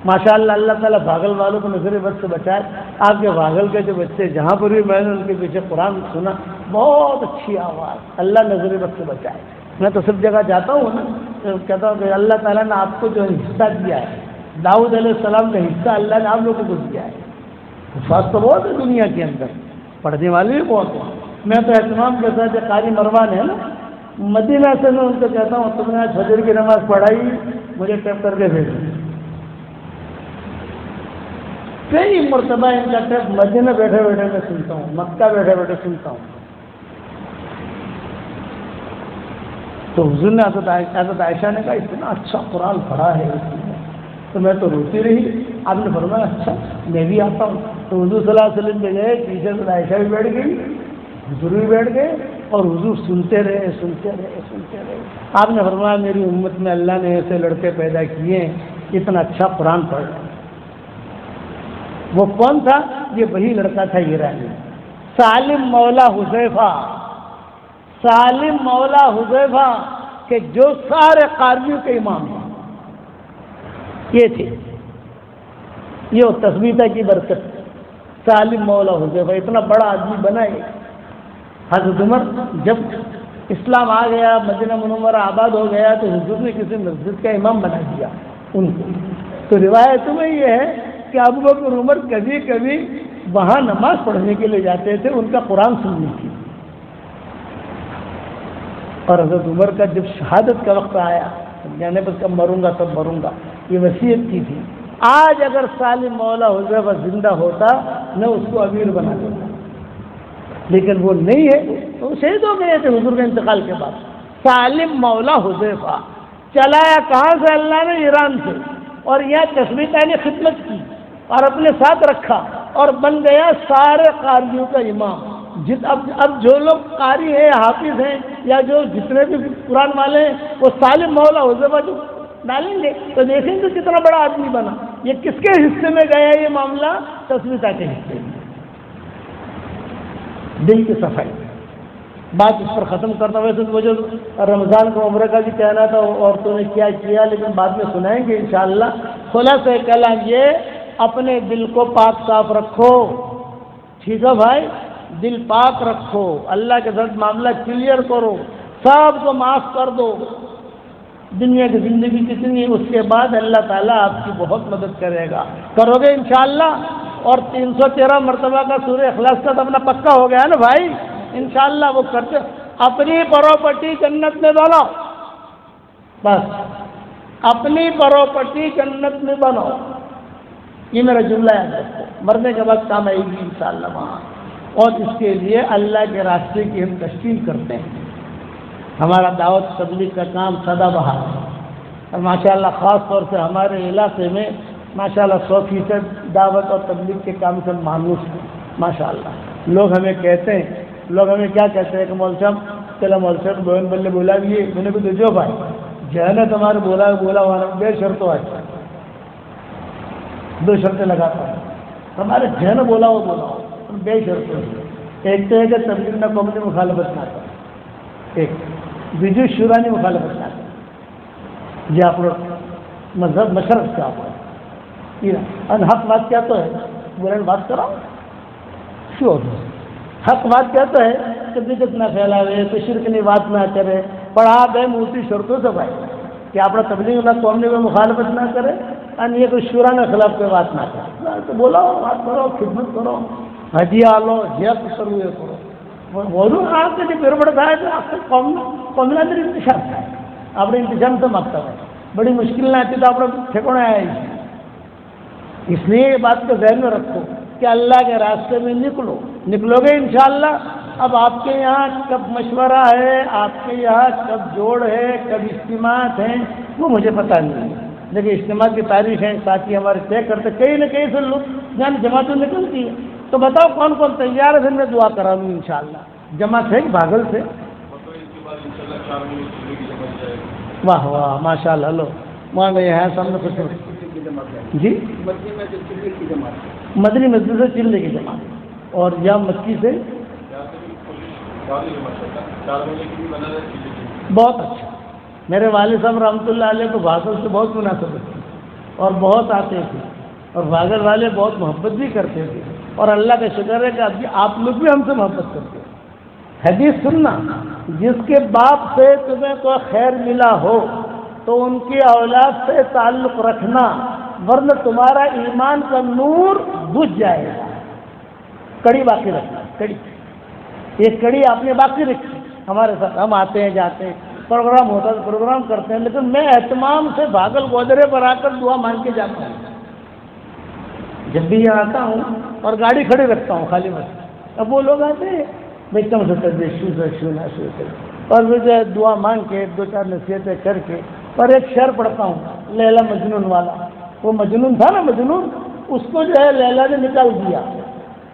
ماشاء اللہ، اللہ تعالیٰ بھاگل والوں کو نظر بد سے بچائے۔ آپ کے بھاگل کے جو بچے جہاں پر بھی میں نے ان کے پیچھے قرآن سنا، بہت اچھی آواز، اللہ نظر بد سے بچائے۔ میں تو سب جگہ جاتا ہوں نا، تو کہتا ہوں کہ اللہ تعالیٰ نے آپ کو جو حصہ دیا ہے، داؤد علیہ السلام کا حصہ اللہ نے آپ لوگوں کو دیا ہے۔ حفاظ تو بہت ہے دنیا کے اندر، پڑھنے والے بھی بہت ہیں۔ میں تو اہتمام کے ساتھ جو قاری مروان ہے نا مدینہ سے، میں ان سے کہتا ہوں تم نے آج فجر کی نماز پڑھائی، مجھے ٹیپ کر کے بھیجو۔ کئی مرتبہ ان کا ٹیپ مدینہ بیٹھے بیٹھے میں سنتا ہوں، مکہ بیٹھے بیٹھے سنتا ہوں۔ تو حضور نے حضرت عائشہ نے کہا اتنا اچھا قرآن پڑھا ہے اس نے، تو میں تو روتی رہی۔ آپ نے فرمایا اچھا میں بھی آتا ہوں۔ تو حضور صلی اللہ علیہ وسلم کے گئے، پیچھے سے عائشہ بھی بیٹھ گئی، حضور بھی بیٹھ گئے، اور حضور سنتے رہے سنتے رہے سنتے رہے۔ آپ نے فرمایا میری امت میں اللہ نے ایسے لڑکے پیدا کیے ہیں اتنا اچھا قرآن پڑھ رہے ہیں۔ وہ کون تھا؟ یہ وہی لڑکا تھا ایرانی، سالم مولا حذیفہ، سالم مولا حذیفہ کہ جو سارے قاریوں کے امام ہیں، یہ تھے۔ یہ تثبیتہ کی برکت، سالم مولا حذیفہ اتنا بڑا آدمی بنا ہے۔ حضرت عمر جب اسلام آ گیا، مدینہ منورہ آباد ہو گیا، تو حضور نے کسی مسجد کا امام بنا دیا ان کو۔ تو روایت میں یہ ہے کہ ابو بکر عمر کبھی کبھی وہاں نماز پڑھنے کے لیے جاتے تھے، ان کا قرآن سننے کی۔ اور حضرت عمر کا جب شہادت کا وقت آیا، یعنی بس کب مروں گا تب مروں گا، یہ وصیت کی تھی۔ آج اگر سالم مولا حذیفہ زندہ ہوتا میں اس کو امیر بنا دیتا، لیکن وہ نہیں ہے، تو شہید ہو گئے تھے حضور کے انتقال کے بعد۔ سالم مولا حذیفہ چلایا کہاں سے؟ اللہ نے ایران سے، اور یہاں تثبیتہ نے خدمت کی اور اپنے ساتھ رکھا اور بن گیا سارے قاریوں کا امام۔ اب جو لوگ قاری ہیں، حافظ ہیں، یا جو جتنے بھی قرآن والے ہیں، وہ سالم مولا حذیفہ جو ڈالیں گے تو دیکھیں گے کتنا بڑا آدمی بنا۔ یہ کس کے حصے میں گیا یہ معاملہ؟ تثبیتہ کے حصے میں۔ دل کی صفائی بات اس پر ختم کرتا ہوں۔ ویسے تو مجھے رمضان کو عمرہ کا بھی کہنا تھا، عورتوں نے کیا کیا، لیکن بعد میں سنائیں گے انشاءاللہ۔ خلاصہ کلام یہ اپنے دل کو پاک صاف رکھو، ٹھیک ہے بھائی، دل پاک رکھو، اللہ کے ساتھ معاملہ کلیئر کرو، سب کو معاف کر دو۔ دنیا کی زندگی کتنی ہے، اس کے بعد اللہ تعالیٰ آپ کی بہت مدد کرے گا، کرو گے انشاءاللہ۔ اور 313 مرتبہ کا سورہ اخلاص کا تو اپنا پکا ہو گیا نا بھائی، انشاءاللہ وہ کرتے۔ اپنی پراپرٹی جنت میں بناؤ، بس اپنی پراپرٹی جنت میں بناؤ، یہ میرا جملہ یاد رکھو، مرنے کے بعد کام آئے گی انشاءاللہ وہاں۔ اور اس کے لیے اللہ کے راستے کی ہم تشکیل کرتے ہیں، ہمارا دعوت تبلیغ کا کام سدا بہار ہے، اور ماشاءاللہ خاص طور سے ہمارے علاقے میں ماشاءاللہ 100% دعوت اور تبلیغ کے کام سے مانوس ہیں ماشاءاللہ۔ لوگ ہمیں کہتے ہیں، لوگ ہمیں کیا کہتے ہیں کہ مول صاحب چلو مول صاحب بہن بلے بولا بھی میں نے بھی جو بھائی جہاں تمہارے بولا ہوا بے شرطوں آج 2 شرطیں لگاتا ہے ہمارے جہاں بولا ہو بے شرطوں، ایک تو ہے کہ تبلیغ میں قوم کی مخالفت نہ کرے، ایک بیجو شورانی مخالفت نہ کرے، یہ آپ لوگ مذہب مشرف سے آپ حق بات کیا تو ہے بولن بات کرو کیوں، حق بات کیا تو ہے کہ بدعت نہ پھیلاوے، تو شرک کی بات نہ کرے، پڑھا بے موتی شرطوں سے بھائی کہ آپ تبلیغ نہ قوم میں مخالفت نہ کرے، اور یہ کوئی شورا کے خلاف کوئی بات نہ کرے، تو بولا بات کرو، خدمت کرو، ہدیہ لو، جب کرو، یہ کرو، بولوں آپ کے جو پڑتا ہے تو آپ کو قوم نے اندر انتشام ہے، آپ نے انتظام سے مانگتا ہے، بڑی مشکل نہ آتی تو آپ ٹھکانے آیا، اس لیے یہ بات کو ذہن میں رکھو کہ اللہ کے راستے میں نکلو گے انشاءاللہ۔ اب آپ کے یہاں کب مشورہ ہے، آپ کے یہاں کب جوڑ ہے، کب اجتماعات ہیں، وہ مجھے پتہ نہیں ہے، لیکن اجتماع کی تاریخ ہے ساتھی ہمارے طے کرتے، کہیں نہ کہیں سے لوگ جان جماعتیں نکلتی ہے، تو بتاؤ کون کون تیار ہے، پھر میں دعا کرا لوں انشاءاللہ۔ جماعت ہے بھاگل سے، واہ واہ ماشاء اللہ، لو وہاں گئے ہیں سامنے کچھ جی مدنی مسجد سے چلنے کی جماعت، اور یا مکی سے بہت اچھا، میرے والد صاحب رحمۃ اللہ علیہ کو بھاگل سے بہت مناسبت تھی اور بہت آتے تھے، اور بھاگل والے بہت محبت بھی کرتے تھے، اور اللہ کا شکر ہے کہ ابھی آپ لوگ بھی ہم سے محبت کرتے ہیں۔ حدیث سننا، جس کے باپ سے تمہیں کوئی خیر ملا ہو تو ان کی اولاد سے تعلق رکھنا، ورنہ تمہارا ایمان کا نور بجھ جائے گا۔ کڑی باقی رکھنا، کڑی، ایک کڑی آپ نے باقی رکھی ہمارے ساتھ، ہم آتے ہیں جاتے ہیں، پروگرام ہوتا ہے پروگرام کرتے ہیں، لیکن میں اہتمام سے بھاگل گودرے پر آ کر دعا مانگ کے جاتا ہوں، جب بھی یہاں آتا ہوں اور گاڑی کھڑی رکھتا ہوں خالی بس، اب وہ لوگ آتے ہیں بیٹھتا ہوں اور مجھے دعا مانگ کے 2-4 نصیحتیں کر کے، اور ایک شعر پڑھتا ہوں لیلا مجنون والا، وہ مجنون تھا نا، مجنون، اس کو جو ہے لیلا نے نکال دیا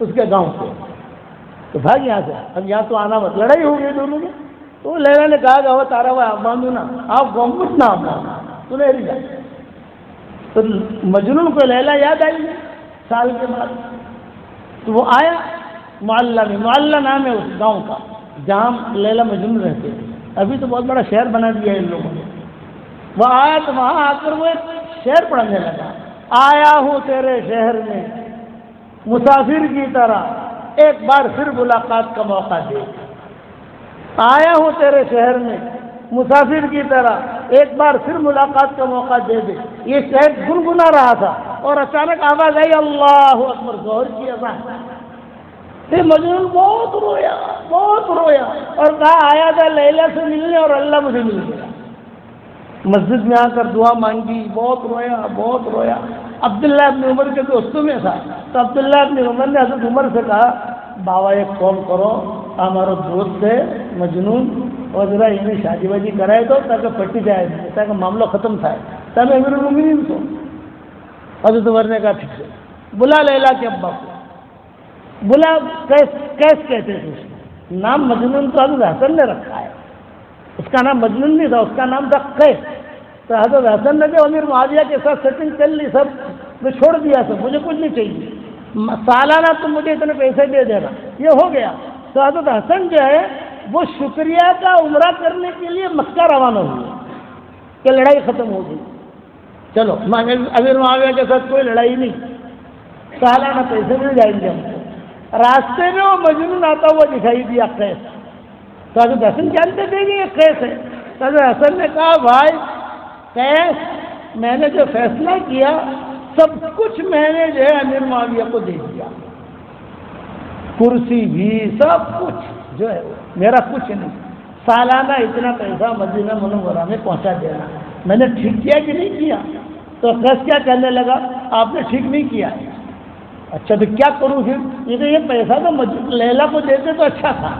اس کے گاؤں سے، تو بھاگ یہاں سے، اب یہاں تو آنا مت، لڑائی ہو گئی دونوں میں، تو لیلا نے کہا کہ وہ تارا ہوا آپ باندھو نا، آپ گومت نہ آپ تو نہیں جائے، تو مجنون کو لیلا یاد آئی سال کے بعد، تو وہ آیا معلّہ میں، معلّہ نام ہے اس گاؤں کا جہاں لیلا مجنون رہتے ہیں، ابھی تو بہت بڑا شہر بنا دیا ہے ان لوگوں نے۔ وہ آیا تو وہاں آ کر وہ ایک شعر پڑھنے لگا، آیا ہوں تیرے شہر میں مسافر کی طرح، ایک بار پھر ملاقات کا موقع دے، آیا ہوں تیرے شہر میں مسافر کی طرح، ایک بار پھر ملاقات کا موقع دے دے۔ یہ شعر گنگنا رہا تھا اور اچانک آواز آئی اللہ اکبر، ظہر کی اذان، پھر مجنون بہت رویا اور کہا آیا تھا لیلا سے ملنے اور اللہ مجھے مل گیا۔ مسجد میں آ کر دعا مانگی، بہت رویا۔ عبداللہ ابن عمر کے دوستوں میں تھا، تو عبداللہ ابن عمر نے حضرت عمر سے کہا بابا ایک کام کرو، ہمارا دوست ہے مجنون، اور ذرا انہیں شادی وادی کرائے دو تاکہ پٹی جائے، تاکہ معاملہ ختم تھا، تاکہ امیر المومنین کو۔ حضرت عمر نے کہا ٹھیک ہے، بلا لیلا کے ابا کو، بلا کیس کہتے تھے اس کو، نام مجنون تو حضرت حسن نے رکھا ہے، اس کا نام مجنون نہیں تھا، اس کا نام تھا قیس، تو حضرت حسن نے امیر معاویہ کے ساتھ سیٹنگ کر لی، سب میں چھوڑ دیا، سب مجھے کچھ نہیں چاہیے، سالانہ تم مجھے اتنے پیسے دے دینا، یہ ہو گیا۔ تو حضرت حسن جو ہے وہ شکریہ کا عمرہ کرنے کے لیے مکہ روانہ ہوئے کہ لڑائی ختم ہو گئی، چلو امیر معاویہ کے ساتھ کوئی لڑائی نہیں، سالانہ پیسے مل جائیں گے ہم کو۔ راستے میں وہ مجنون آتا ہوا دکھائی دیا قیس، تو حضرت حسن جانتے تھے کہ یہ قیس ہے۔ تو حضرت حسن نے کہا بھائی قیس، میں نے جو فیصلہ کیا سب کچھ میں نے جو ہے امیر معاویہ کو دے دیا، کرسی بھی سب کچھ جو ہے میرا کچھ نہیں، سالانہ اتنا پیسہ مدینہ منورہ میں پہنچا دینا، میں نے ٹھیک کیا کہ نہیں کیا؟ تو قیس کیا کہنے لگا، آپ نے ٹھیک نہیں کیا۔ اچھا تو کیا کروں پھر؟ یہ تو یہ پیسہ تو لیلا کو دیتے تو اچھا تھا۔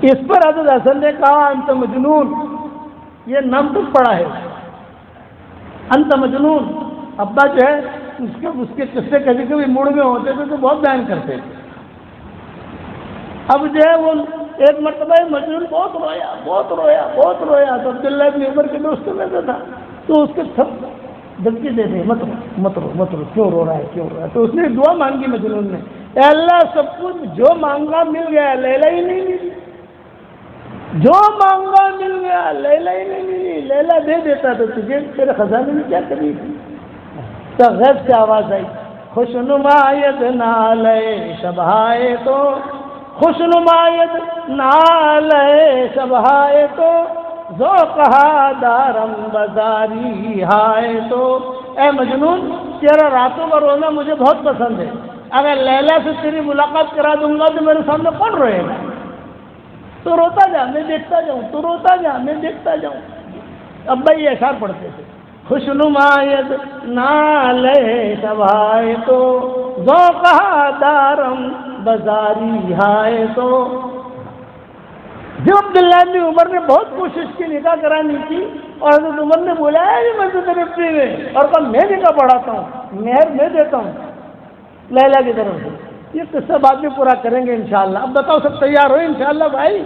اس پر حضرت حسن نے کہا انت مجنون، یہ نام تو پڑا ہے، انت مجنون۔ ابا جو ہے اس کے قصے کبھی کبھی موڑ میں ہوتے تھے تو بہت بیان کرتے تھے۔ اب جو ہے وہ ایک مرتبہ مجنون بہت رویا بہت رویا بہت رویا، تو عبداللہ ابن عمر کے دوستوں میں سے تھا، تو اس کے سب دھمکی دے دے مت رو مت رو مت رو، کیوں رو رہا ہے کیوں رو رہا ہے؟ تو اس نے دعا مانگی مجنون نے، اے اللہ سب کچھ جو مانگا مل گیا، لیلا ہی نہیں ملی، جو مانگا مل گیا، لیلا ہی نہیں ملی، لیلا دے دیتا تو تجھے تیرے خزانے میں کیا کمی تھی؟ تو غیب سے آواز آئی، خوش نمایت نالے شبہائے تو، خوش نمایت نالے شبہائے تو، ذوقہا دارم بزاری ہائے تو۔ اے مجنون تیرا راتوں کا رونا مجھے بہت پسند ہے، اگر لیلا سے تیری ملاقات کرا دوں گا تو میرے سامنے کون روئے گا؟ تو روتا جا میں دیکھتا جاؤں، تو روتا جا میں دیکھتا جاؤں۔ ابا یہ اشعار پڑھتے تھے، خوش نمایت نالے شبہائے تو، ذوقہا دارم بزاری ہائے تو۔ جب عبداللہ بن عمر نے بہت کوشش کی نکاح کرانی کی، اور حضرت عمر نے بلایا نہیں مسجد نبوی میں اور کہا میں نکاح پڑھاتا ہوں، مہر میں دیتا ہوں لیلا کی طرف سے۔ یہ قصہ بعد میں پورا کریں گے انشاءاللہ۔ اب بتاؤ سب تیار ہو انشاءاللہ بھائی؟